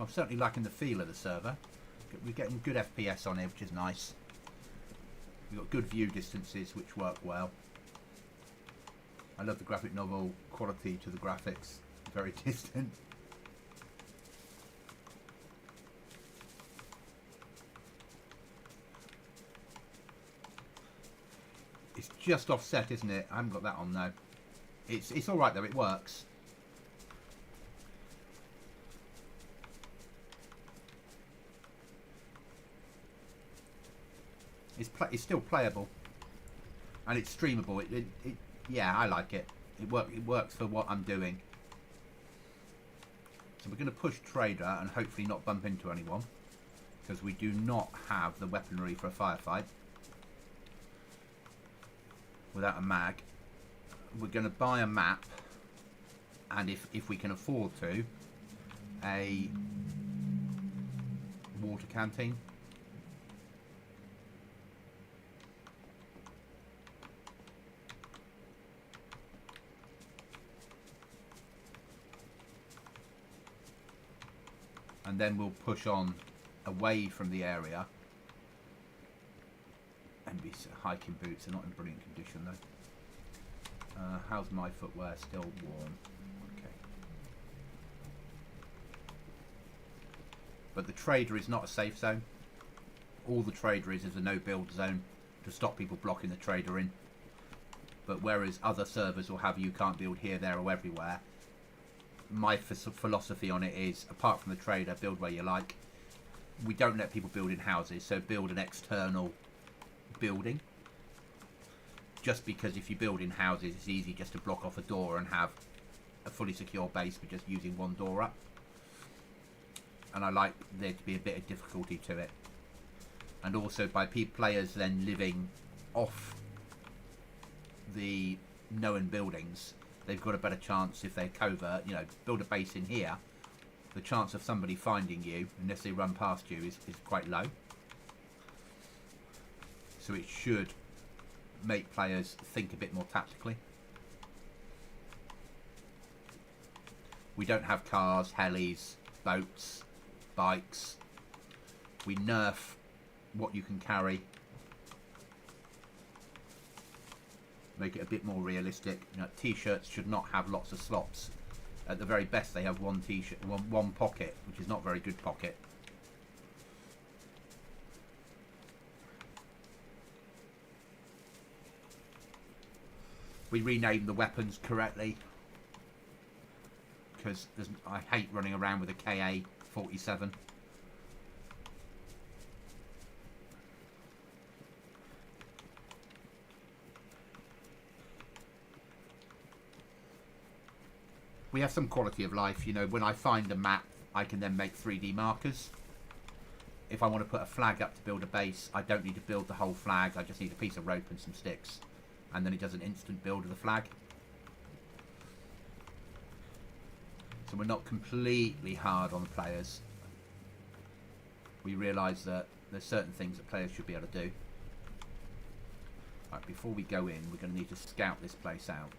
I'm certainly liking the feel of the server. We're getting good FPS on here, which is nice. We've got good view distances, which work well. I love the graphic novel quality to the graphics. Very distant. It's just offset, isn't it? I haven't got that on now. It's all right though. It works. It's still playable, and it's streamable. Yeah, I like it. It works for what I'm doing. So we're going to push Trader and hopefully not bump into anyone, because we do not have the weaponry for a firefight without a mag. We're going to buy a map and if we can afford to, a water canteen. And then we'll push on away from the area. And be hiking boots are not in brilliant condition though. How's my footwear? Still warm. Okay. But the trader is not a safe zone. All the trader is a no build zone to stop people blocking the trader in. But whereas other servers will have you can't build here, there or everywhere, my philosophy on it is, apart from the trader, build where you like. We don't let people build in houses, so build an external building. Just because if you build in houses, it's easy just to block off a door and have a fully secure base with just using one door up. And I like there to be a bit of difficulty to it. And also by players then living off the known buildings, they've got a better chance if they're covert, you know, build a base in here. The chance of somebody finding you, unless they run past you, is quite low. So it should make players think a bit more tactically. We don't have cars, helis, boats, bikes. We nerf what you can carry. Make it a bit more realistic. You know, t-shirts should not have lots of slots. At the very best, they have one t-shirt, one pocket, which is not a very good pocket. We renamed the weapons correctly because I hate running around with a KA-47. We have some quality of life, you know. When I find a map, I can then make 3D markers. If I want to put a flag up to build a base, I don't need to build the whole flag. I just need a piece of rope and some sticks, and then it does an instant build of the flag. So we're not completely hard on the players. We realise that there's certain things that players should be able to do. Right, before we go in, we're going to need to scout this place out.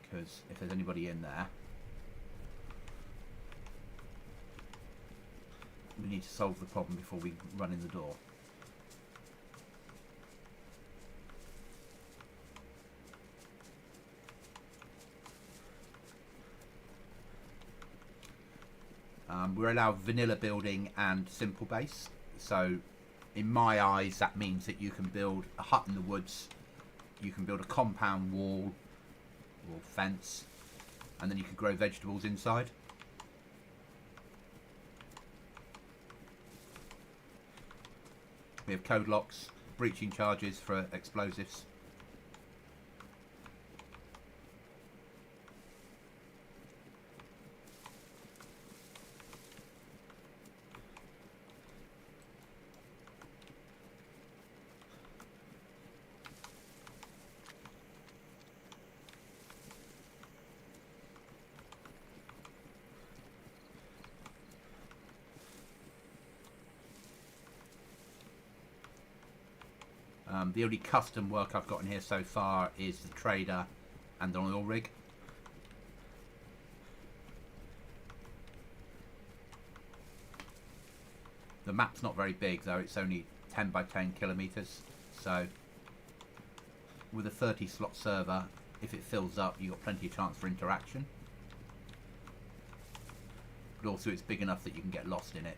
Because if there's anybody in there, we need to solve the problem before we run in the door. We're allowed vanilla building and simple base. So in my eyes, that means that you can build a hut in the woods, you can build a compound wall or fence, and then you can grow vegetables inside. We have code locks, breaching charges for explosives. The only custom work I've got in here so far is the trader and the oil rig. The map's not very big though, it's only 10 by 10 kilometers. So with a 30 slot server, if it fills up, you've got plenty of chance for interaction. But also it's big enough that you can get lost in it.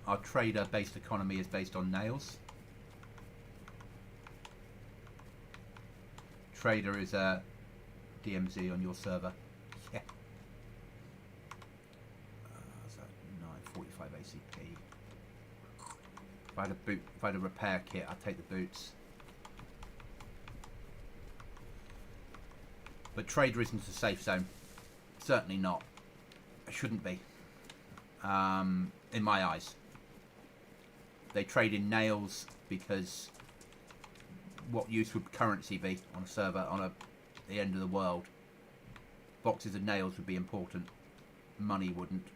Our trader-based economy is based on nails. Trader is a DMZ on your server. Yeah. So If I had a repair kit, I'd take the boots. But trader isn't a safe zone. Certainly not. It shouldn't be. In my eyes. They trade in nails because what use would currency be on a server the end of the world? Boxes of nails would be important. Money wouldn't.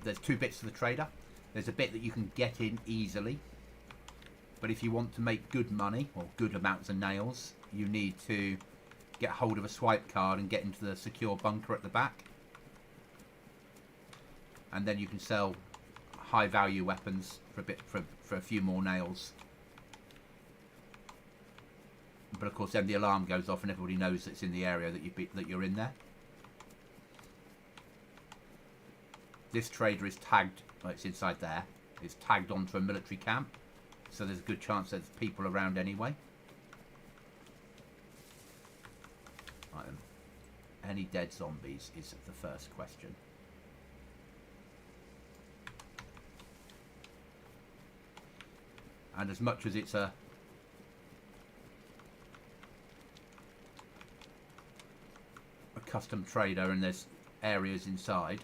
There's two bits to the trader. There's a bit that you can get in easily, but if you want to make good money or good amounts of nails, you need to get hold of a swipe card and get into the secure bunker at the back, and then you can sell high value weapons for a few more nails. But of course then the alarm goes off and everybody knows it's in the area that you're in there. This trader is tagged, well, it's inside there, it's tagged onto a military camp, so there's a good chance there's people around anyway. Right then. Any dead zombies is the first question. And as much as it's a custom trader and there's areas inside,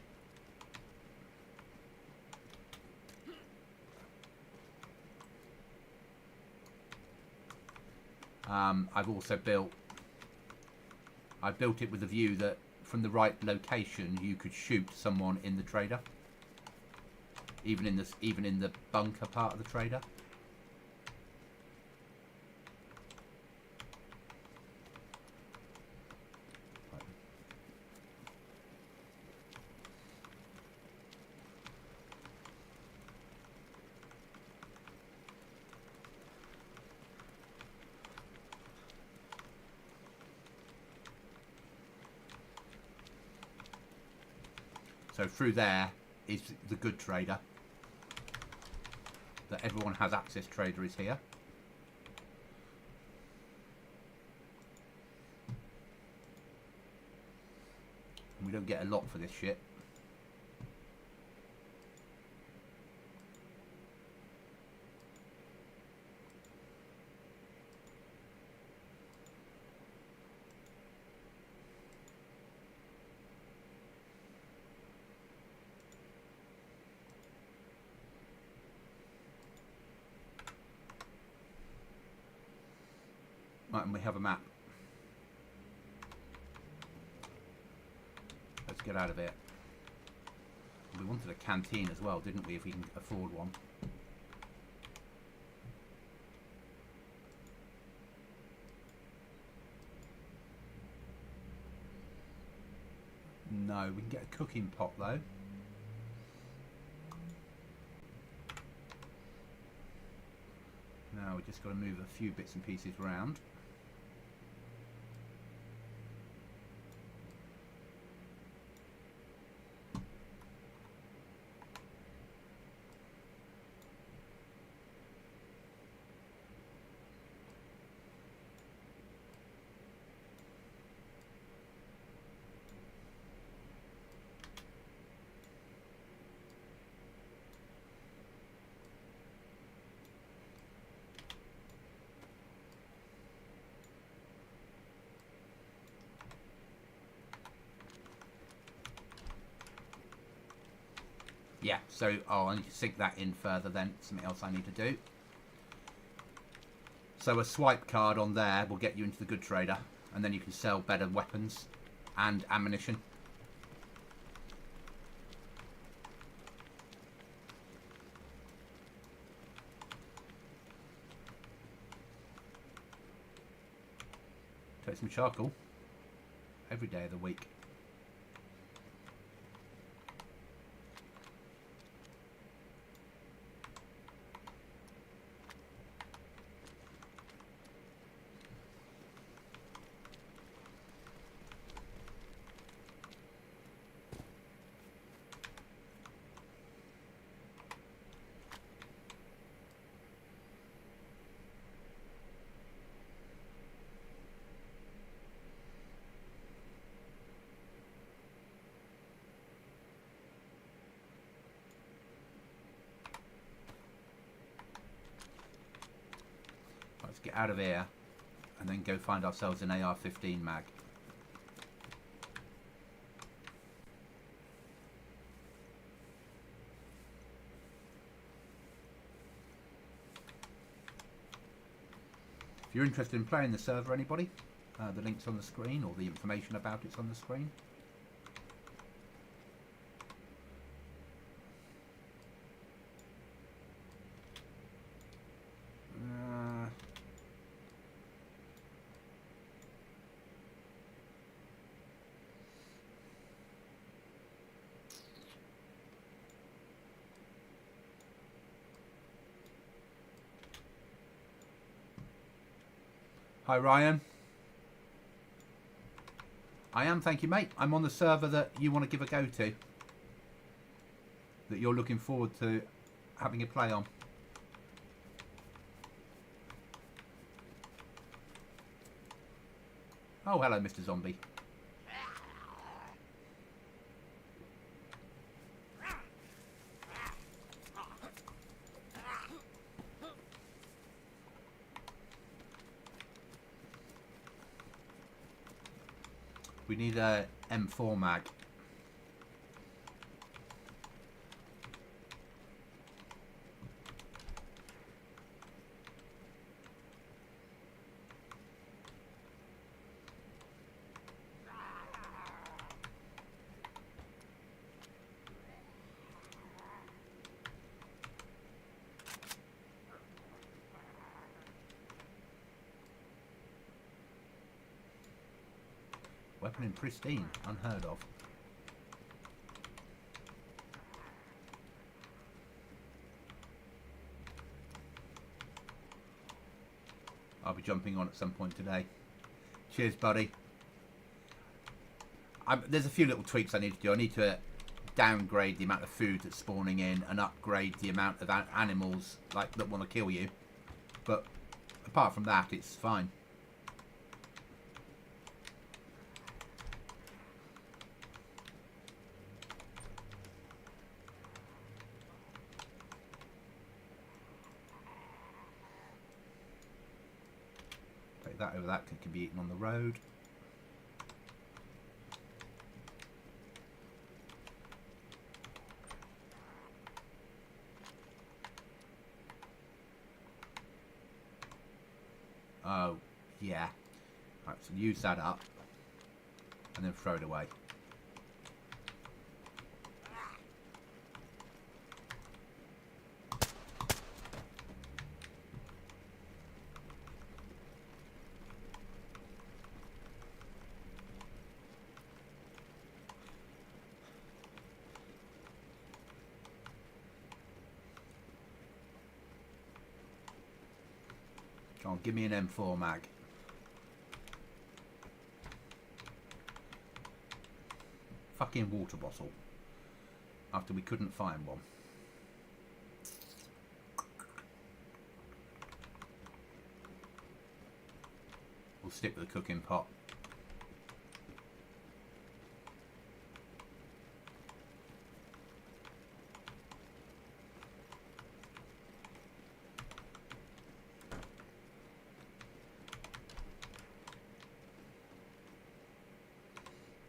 I built it with the view that from the right location you could shoot someone in the trader, even in the bunker part of the trader. So through there is the good trader. That everyone has access trader is here. And we don't get a lot for this shit. Right, and we have a map. Let's get out of here. We wanted a canteen as well, didn't we, if we can afford one. No, we can get a cooking pot though. Now we just got to move a few bits and pieces around. Yeah, so I need to sink that in further then. Something else I need to do. So a swipe card on there will get you into the good trader, and then you can sell better weapons and ammunition. Take some charcoal every day of the week. get out of here and then go find ourselves an AR-15 mag. If you're interested in playing the server, anybody, the link's on the screen, or the information about it's on the screen. Hi Ryan. I am, thank you mate. I'm on the server that you want to give a go to. That you're looking forward to having a play on. Oh, hello Mr. Zombie. We need a M4 mag. Weapon in pristine, unheard of. I'll be jumping on at some point today. Cheers, buddy. There's a few little tweaks I need to do. I need to downgrade the amount of food that's spawning in and upgrade the amount of animals like that want to kill you. But apart from that, it's fine. That over that can be eaten on the road. Oh, yeah. Right, so use that up and then throw it away. Come on, give me an M4 mag. Fucking water bottle. After we couldn't find one. We'll stick with the cooking pot.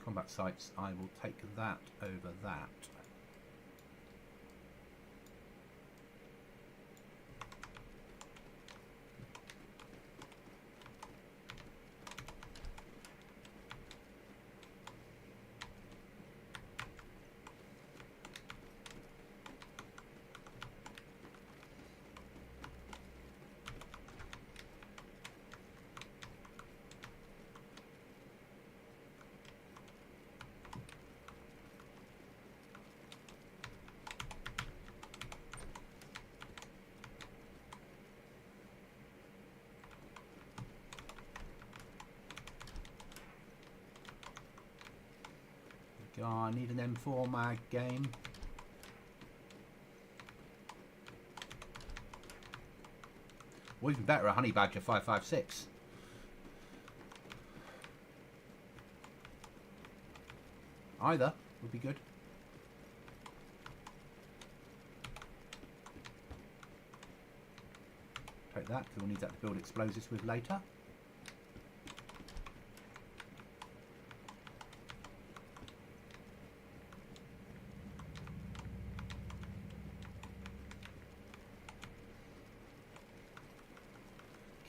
Combat sites, I will take that over that. Oh, I need an M4 mag game. Or even better, a Honey Badger 5.56. Either would be good. take that because we'll need that to build explosives with later.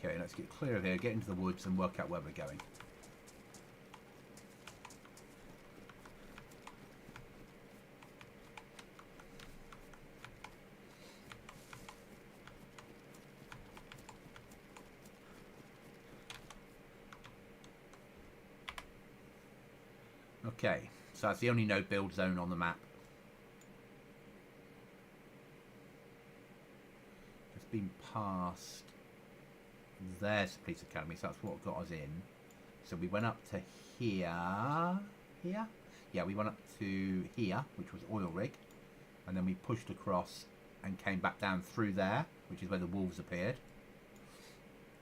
Okay, let's get clear of here, get into the woods and work out where we're going. Okay, so that's the only no build zone on the map. Just been past. There's the police academy, so that's what got us in. So we went up to here. Here? Yeah, we went up to here, which was oil rig. And then we pushed across and came back down through there, which is where the wolves appeared.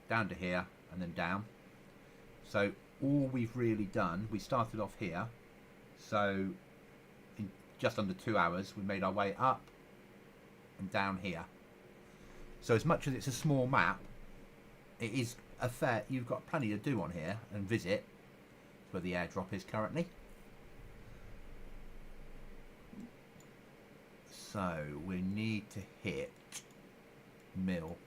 Down to here, and then down. So all we've really done, we started off here. So in just under 2 hours, we made our way up and down here. So as much as it's a small map, it is a fair, you've got plenty to do on here and visit. That's where the airdrop is currently. So we need to hit mill.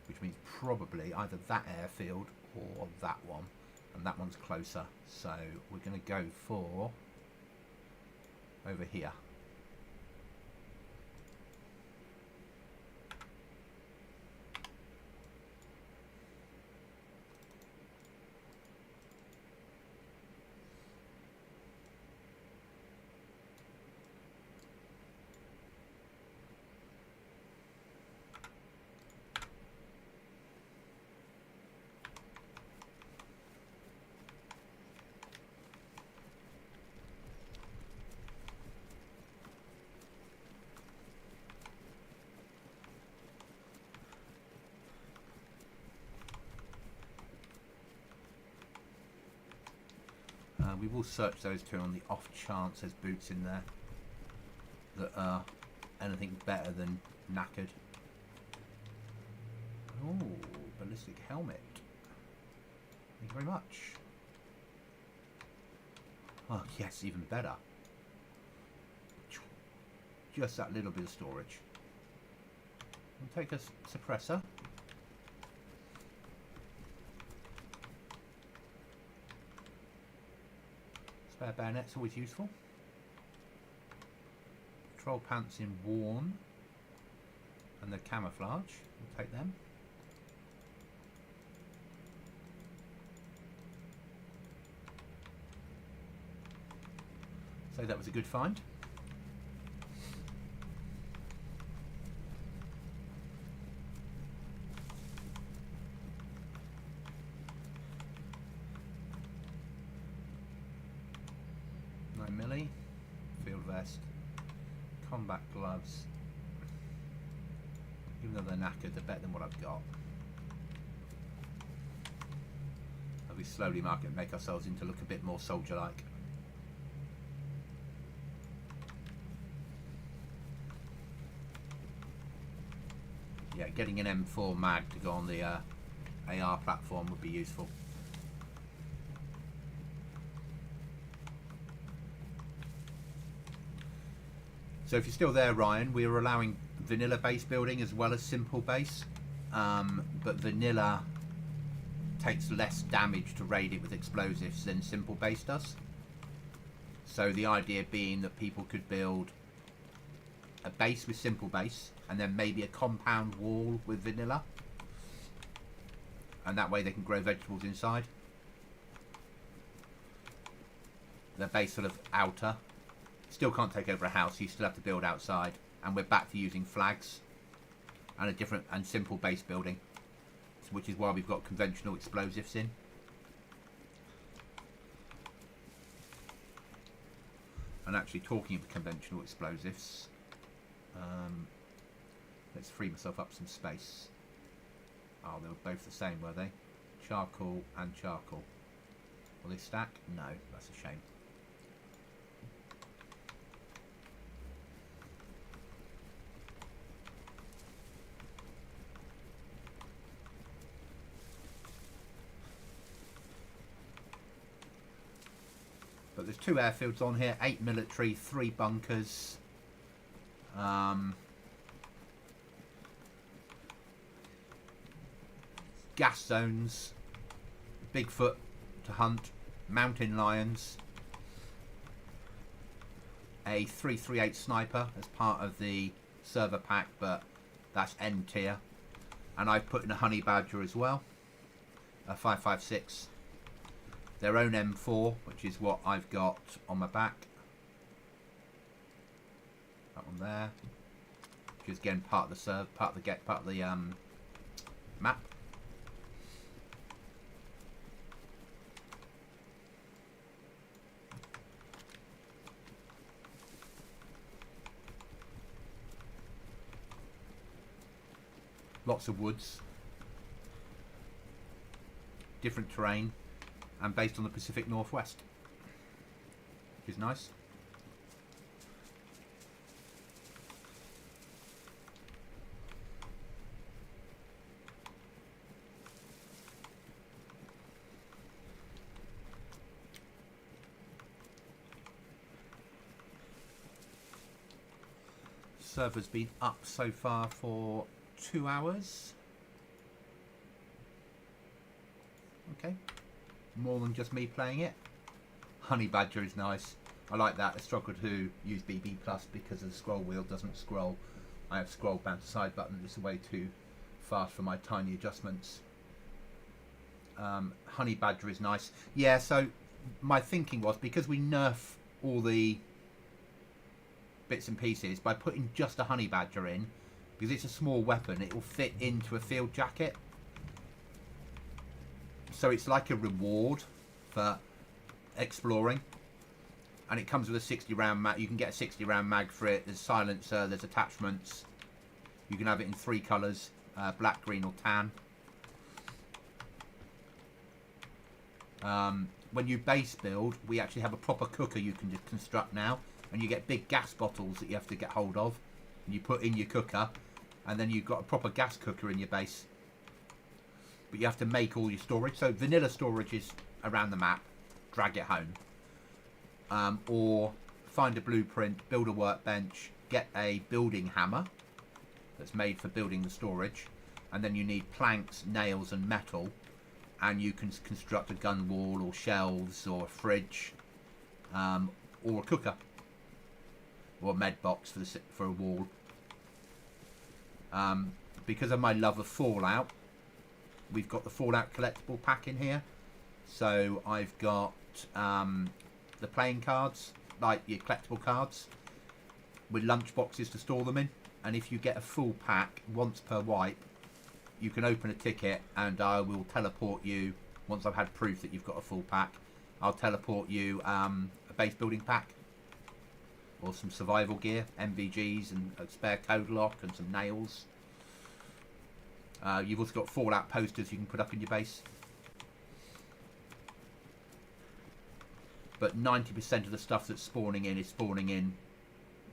Which means probably either that airfield or that one. And that one's closer. So we're going to go for over here. We will search those two on the off chance there's boots in there that are anything better than knackered. Oh, ballistic helmet. Thank you very much. Oh yes, even better. Just that little bit of storage. We'll take a suppressor. Spare bayonet's always useful. Patrol pants in worn. And the camouflage. We'll take them. So that was a good find. Field vest, combat gloves. Even though they're knackered, they're better than what I've got. As we slowly make ourselves into look a bit more soldier-like. Yeah, getting an M4 mag to go on the AR platform would be useful. So if you're still there, Ryan, we are allowing vanilla base building as well as simple base, but vanilla takes less damage to raid it with explosives than simple base does. So the idea being that people could build a base with simple base and then maybe a compound wall with vanilla, and that way they can grow vegetables inside. The base sort of outer. Still can't take over a house, you still have to build outside, and we're back to using flags and a different and simple base building, which is why we've got conventional explosives in. And actually, talking of conventional explosives, let's free myself up some space. Oh, they were both the same, were they? Charcoal and charcoal. Will they stack? No, that's a shame. there's 2 airfields on here, 8 military, 3 bunkers. Gas zones, Bigfoot to hunt, mountain lions, a 338 sniper as part of the server pack, but that's N tier. And I've put in a honey badger as well, a 5.56. Their own M4, which is what I've got on my back. That one there, which is again part of the serve, part of the map. Lots of woods, different terrain, and based on the Pacific Northwest, which is nice. Server's been up so far for 2 hours. Okay, more than just me playing it. Honey badger is nice. I like that. I struggle to use BB Plus because the scroll wheel doesn't scroll. I have scroll bounce side button. It's way too fast for my tiny adjustments. Honey badger is nice. Yeah, so my thinking was, because we nerf all the bits and pieces, by putting just a honey badger in, because it's a small weapon, it will fit into a field jacket. So it's like a reward for exploring. And it comes with a 60 round mag. You can get a 60 round mag for it. There's silencer, there's attachments. You can have it in 3 colours, black, green or tan. When you base build, we actually have a proper cooker you can construct now. And you get big gas bottles that you have to get hold of. And you put in your cooker. And then you've got a proper gas cooker in your base. But you have to make all your storage. So vanilla storage is around the map. Drag it home. Or find a blueprint, build a workbench, get a building hammer that's made for building the storage. And then you need planks, nails and metal. And you can construct a gun wall or shelves or a fridge. Or a cooker. Or a med box for a wall. Because of my love of Fallout, we've got the Fallout collectible pack in here. So I've got the playing cards, like your collectible cards, with lunch boxes to store them in. And if you get a full pack once per wipe, you can open a ticket and I will teleport you, once I've had proof that you've got a full pack, I'll teleport you a base building pack. Or some survival gear, MVGs and a spare code lock and some nails. You've also got Fallout posters you can put up in your base. But 90% of the stuff that's spawning in is spawning in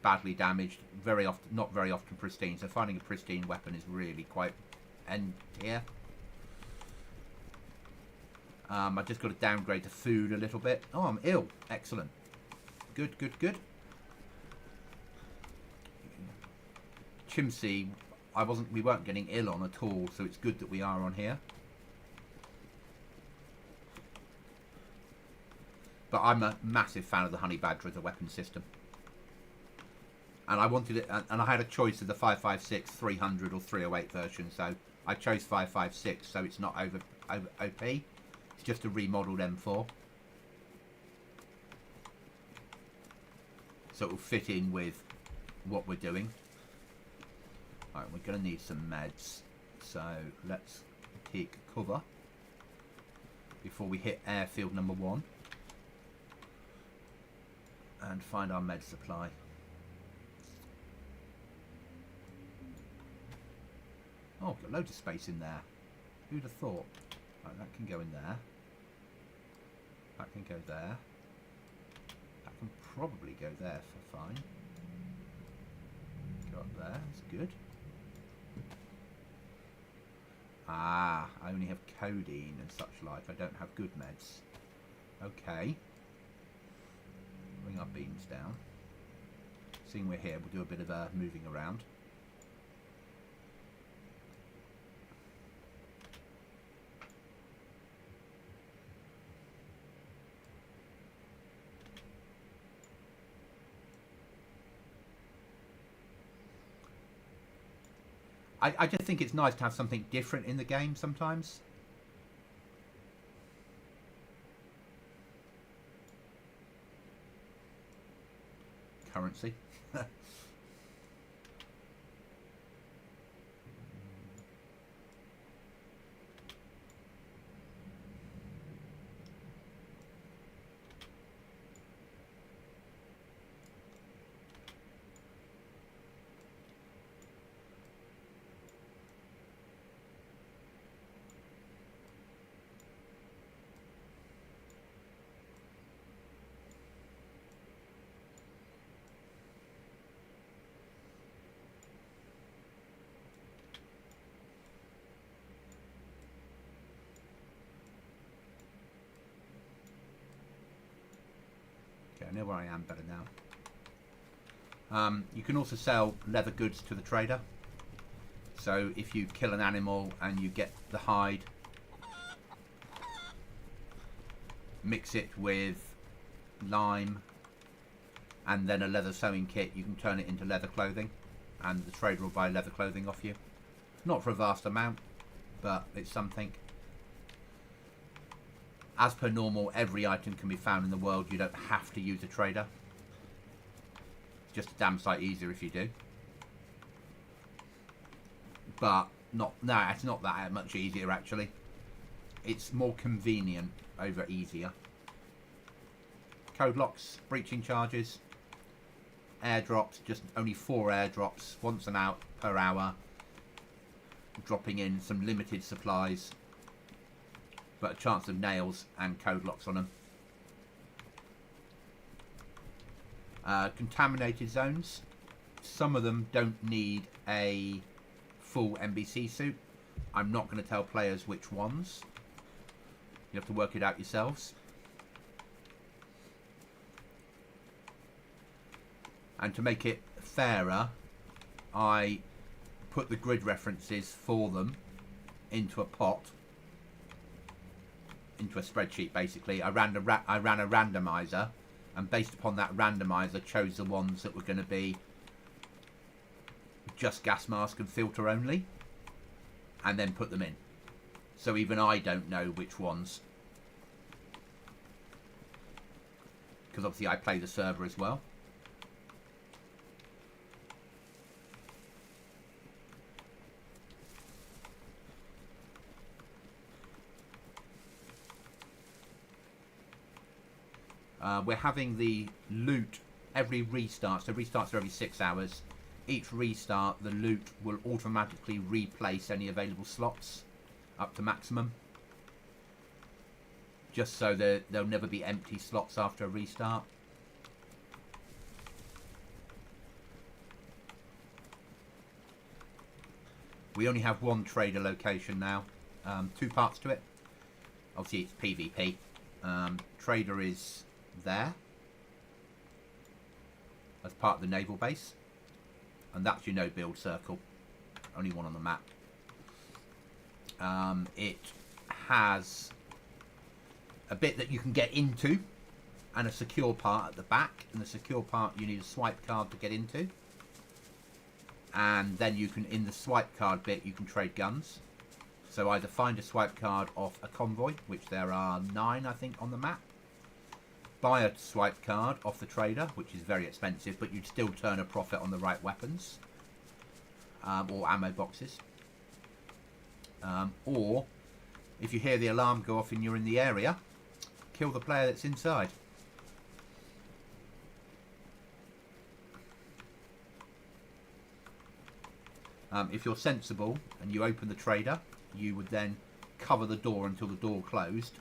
badly damaged, not very often pristine. So finding a pristine weapon is really quite end here. I just got to downgrade the food a little bit. Oh, I'm ill. Excellent. Good, good, good. Chimsey, we weren't getting ill on at all, so it's good that we are on here. But I'm a massive fan of the honey badger as a weapon system. And I wanted it, and I had a choice of the 5.56, 300 or 308 version, so I chose 5.56, so it's not over OP. It's just a remodeled M4. So it will fit in with what we're doing. Alright, we're going to need some meds, so let's take cover before we hit airfield number 1 and find our med supply. Oh, got loads of space in there. Who'd have thought? Right, that can go in there. That can go there. That can probably go there for fine. Go up there, that's good. Ah, I only have codeine and such like. I don't have good meds. Okay. putting our beans down. Seeing we're here, we'll do a bit of moving around. I just think it's nice to have something different in the game sometimes. Currency. I know where I am better now. You can also sell leather goods to the trader. So if you kill an animal and you get the hide, mix it with lime and then a leather sewing kit, you can turn it into leather clothing, and the trader will buy leather clothing off you. Not for a vast amount, but it's something. As per normal, every item can be found in the world. You don't have to use a trader. Just a damn sight easier if you do. But no, it's not that much easier actually. It's more convenient over easier. Code locks, breaching charges, airdrops, just only 4 airdrops, once an hour per hour, dropping in some limited supplies. But a chance of nails and code locks on them. Contaminated zones. Some of them don't need a full NBC suit. I'm not going to tell players which ones. You have to work it out yourselves. And to make it fairer, I put the grid references for them into a pot. Into a spreadsheet basically. I ran a randomizer, and based upon that randomizer chose the ones that were going to be just gas mask and filter only, and then put them in. So even I don't know which ones, because obviously I play the server as well. We're having the loot every restart, so restarts are every 6 hours. Each restart, the loot will automatically replace any available slots up to maximum. Just so there'll never be empty slots after a restart. We only have 1 trader location now, 2 parts to it. Obviously it's PvP. Trader is there as part of the naval base, and that's your no build circle, only 1 on the map. It has a bit that you can get into and a secure part at the back, and the secure part you need a swipe card to get into, and then you can, in the swipe card bit, you can trade guns. So either find a swipe card off a convoy, which there are 9 I think on the map, buy a swipe card off the trader, which is very expensive, but you'd still turn a profit on the right weapons or ammo boxes. Or if you hear the alarm go off and you're in the area, kill the player that's inside. If you're sensible and you open the trader, you would then cover the door until the door closed,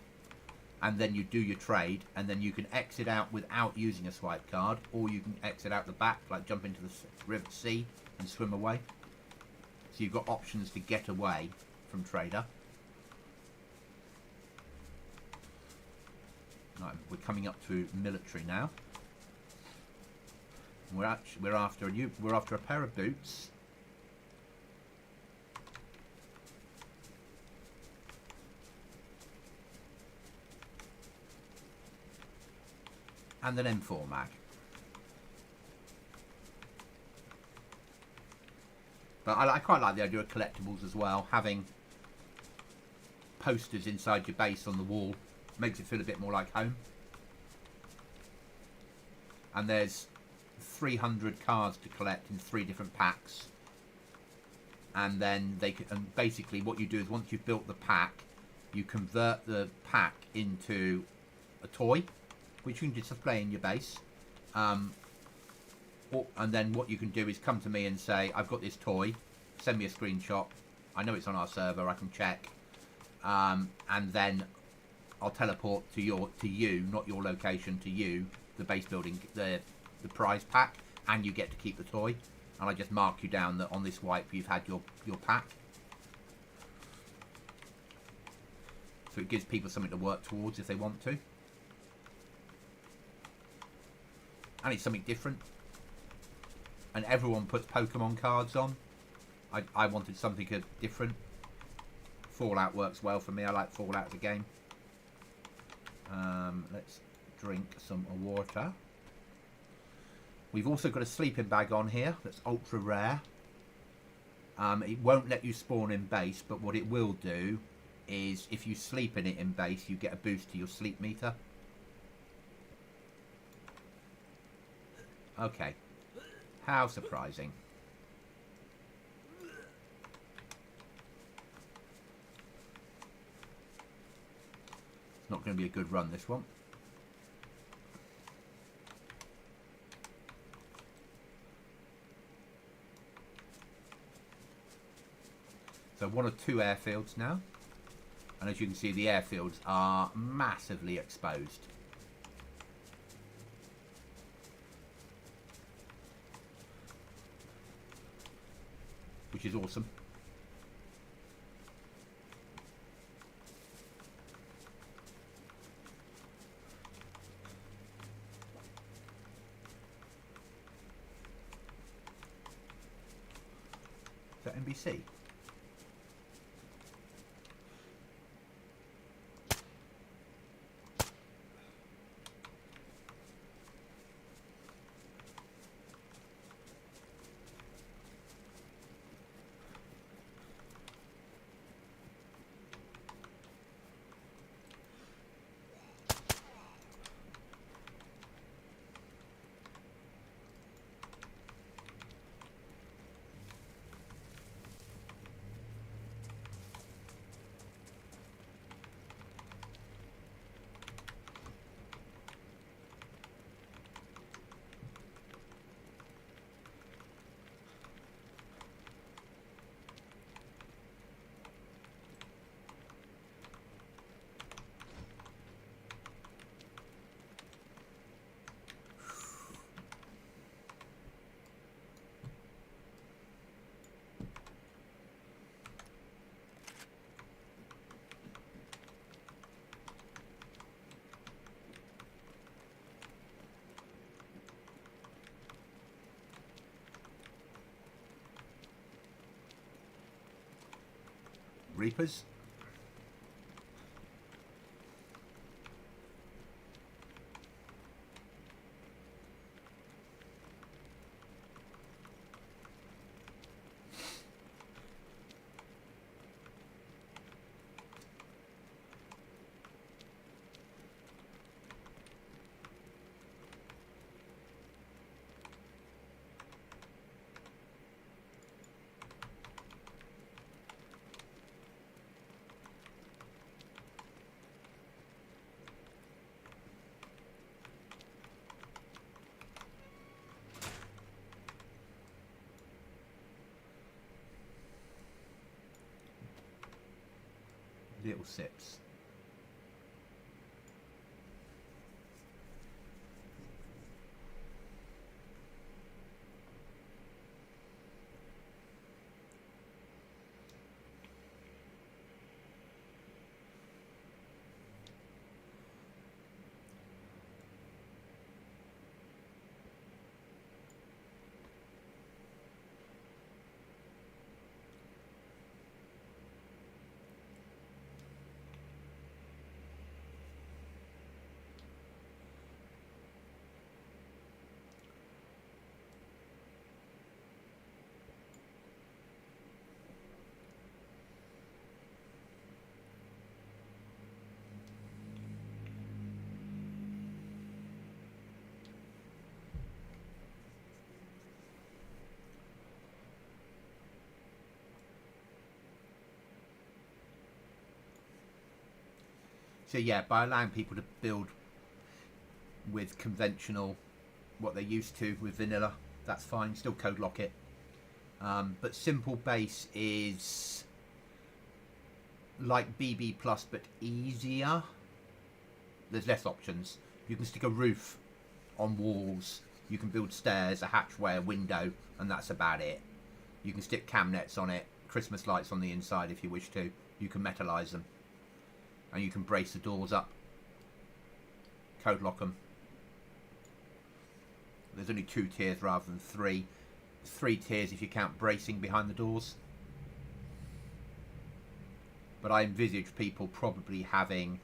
and then you do your trade, and then you can exit out without using a swipe card, or you can exit out the back, like jump into the river sea and swim away. So you've got options to get away from trader. Right, we're coming up to military now. We're after a pair of boots. And an M4 mag. But I quite like the idea of collectibles as well. Having posters inside your base on the wall makes it feel a bit more like home. And there's 300 cards to collect in 3 different packs. And then and basically what you do is once you've built the pack, you convert the pack into a toy, which you can display in your base. And then what you can do is come to me and say, I've got this toy, send me a screenshot. I know it's on our server, I can check. And then I'll teleport to you, not your location, to you, the base building, the prize pack, and you get to keep the toy. And I just mark you down that on this wipe you've had your pack. So it gives people something to work towards if they want to. And it's something different. And everyone puts Pokemon cards on. I wanted something different. Fallout works well for me. I like Fallout as a game. Let's drink some water. We've also got a sleeping bag on here that's ultra rare. It won't let you spawn in base, but what it will do is if you sleep in it in base, you get a boost to your sleep meter. Okay. How surprising. It's not going to be a good run, this one. So 1 or 2 airfields now. And as you can see, the airfields are massively exposed. Which is awesome. Is that NBC? Reapers. Little sips. So yeah, by allowing people to build with conventional, what they're used to with vanilla, that's fine. Still code lock it. But simple base is like BB Plus but easier. There's less options. You can stick a roof on walls. You can build stairs, a hatchway, a window, and that's about it. You can stick cam nets on it, Christmas lights on the inside if you wish to. You can metallise them. And you can brace the doors up. Code lock them. There's only 2 tiers rather than 3. 3 tiers if you count bracing behind the doors. But I envisage people probably having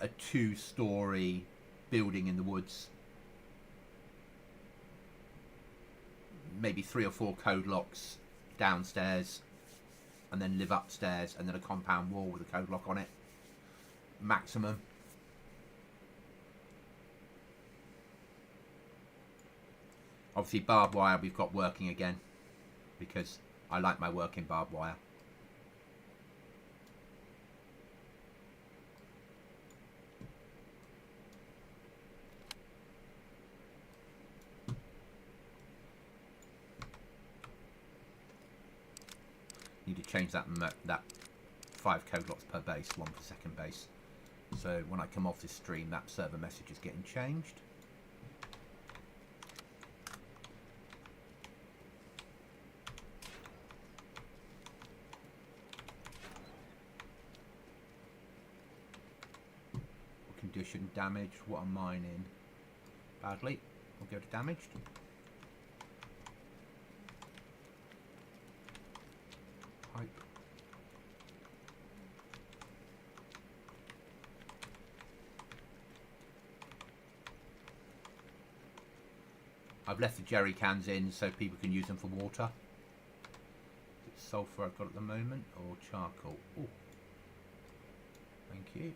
a 2-storey building in the woods. Maybe 3 or 4 code locks downstairs, and then live upstairs, and then a compound wall with a code lock on it. Maximum. Obviously barbed wire we've got working again, because I like my working barbed wire. Need to change that 5 code locks per base, 1 per second base. So when I come off this stream, that server message is getting changed. Condition damage. What am mine in? Badly. We'll go to damaged. Pipe. I've left the jerry cans in so people can use them for water. Is it sulphur I've got at the moment or charcoal? Ooh. Thank you.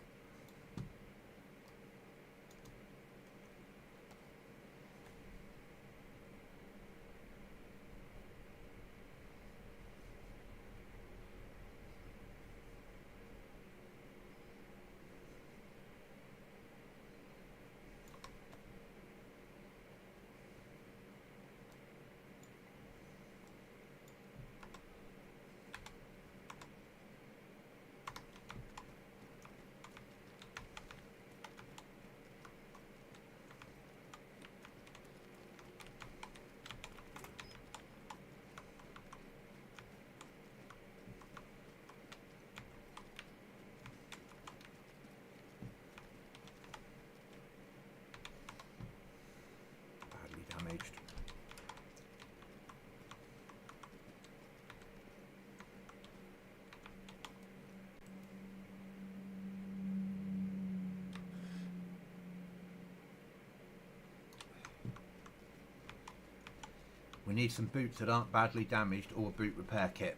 Damaged. We need some boots that aren't badly damaged or a boot repair kit.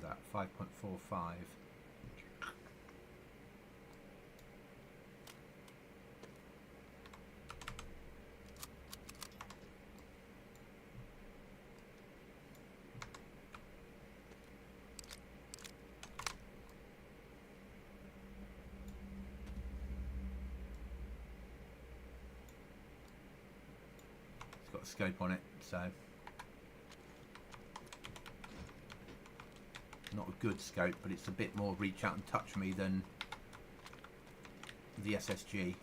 That 5.45. It's got a scope on it, so not a good scope, but it's a bit more reach out and touch me than the SSG.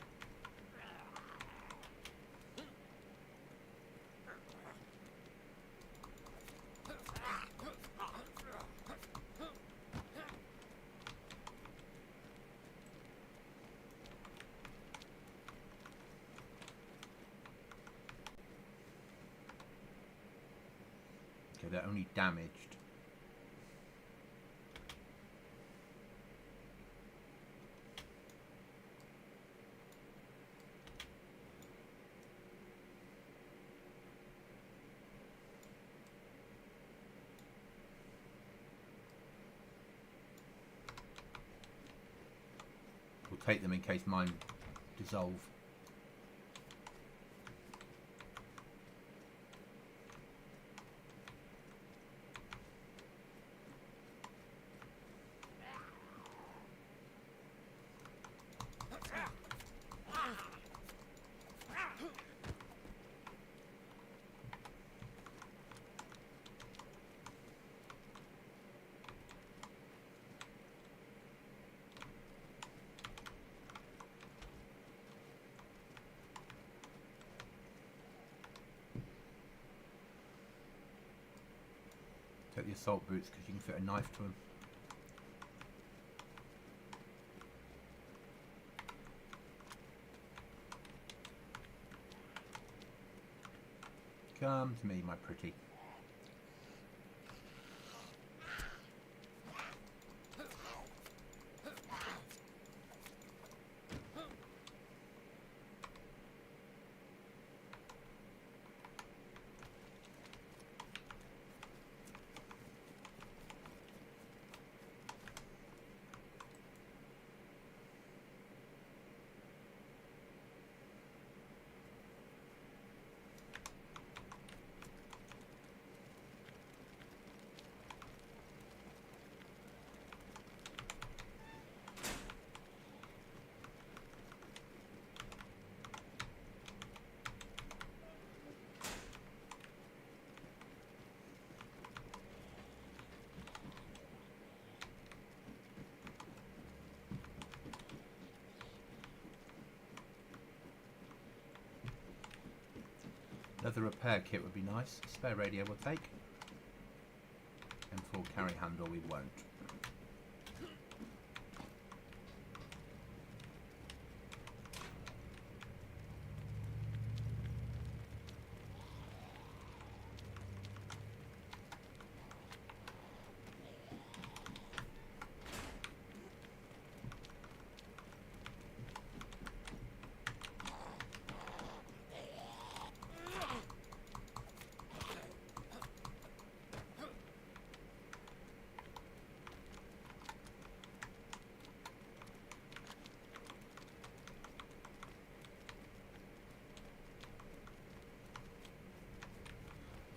Okay, they're only damaged. We'll take them in case mine dissolve. Take the assault boots because you can fit a knife to them. Come to me, my pretty. Another repair kit would be nice. Spare radio we'll take. M4 carry handle we won't.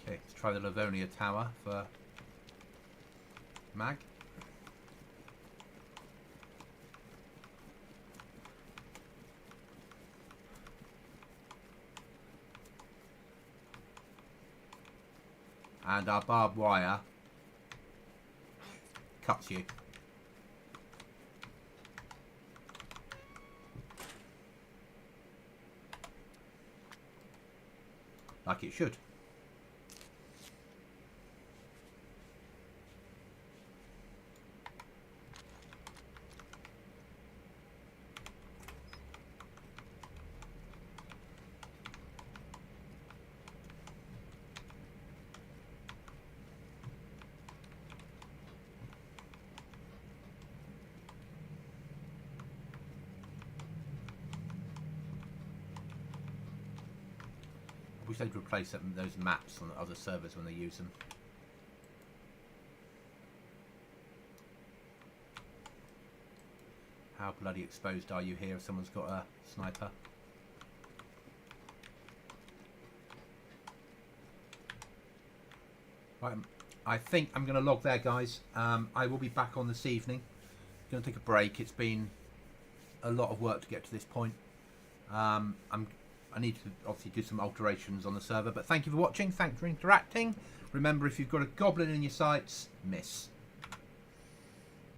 Okay, let's try the Livonia Tower for mag. And our barbed wire cuts you. Like it should. I wish they'd replace those maps on the other servers when they use them. How bloody exposed are you here if someone's got a sniper? Right, I think I'm going to log there, guys. I will be back on this evening. Going to take a break. It's been a lot of work to get to this point. I need to obviously do some alterations on the server, but thank you for watching. Thanks for interacting. Remember, if you've got a goblin in your sights, miss.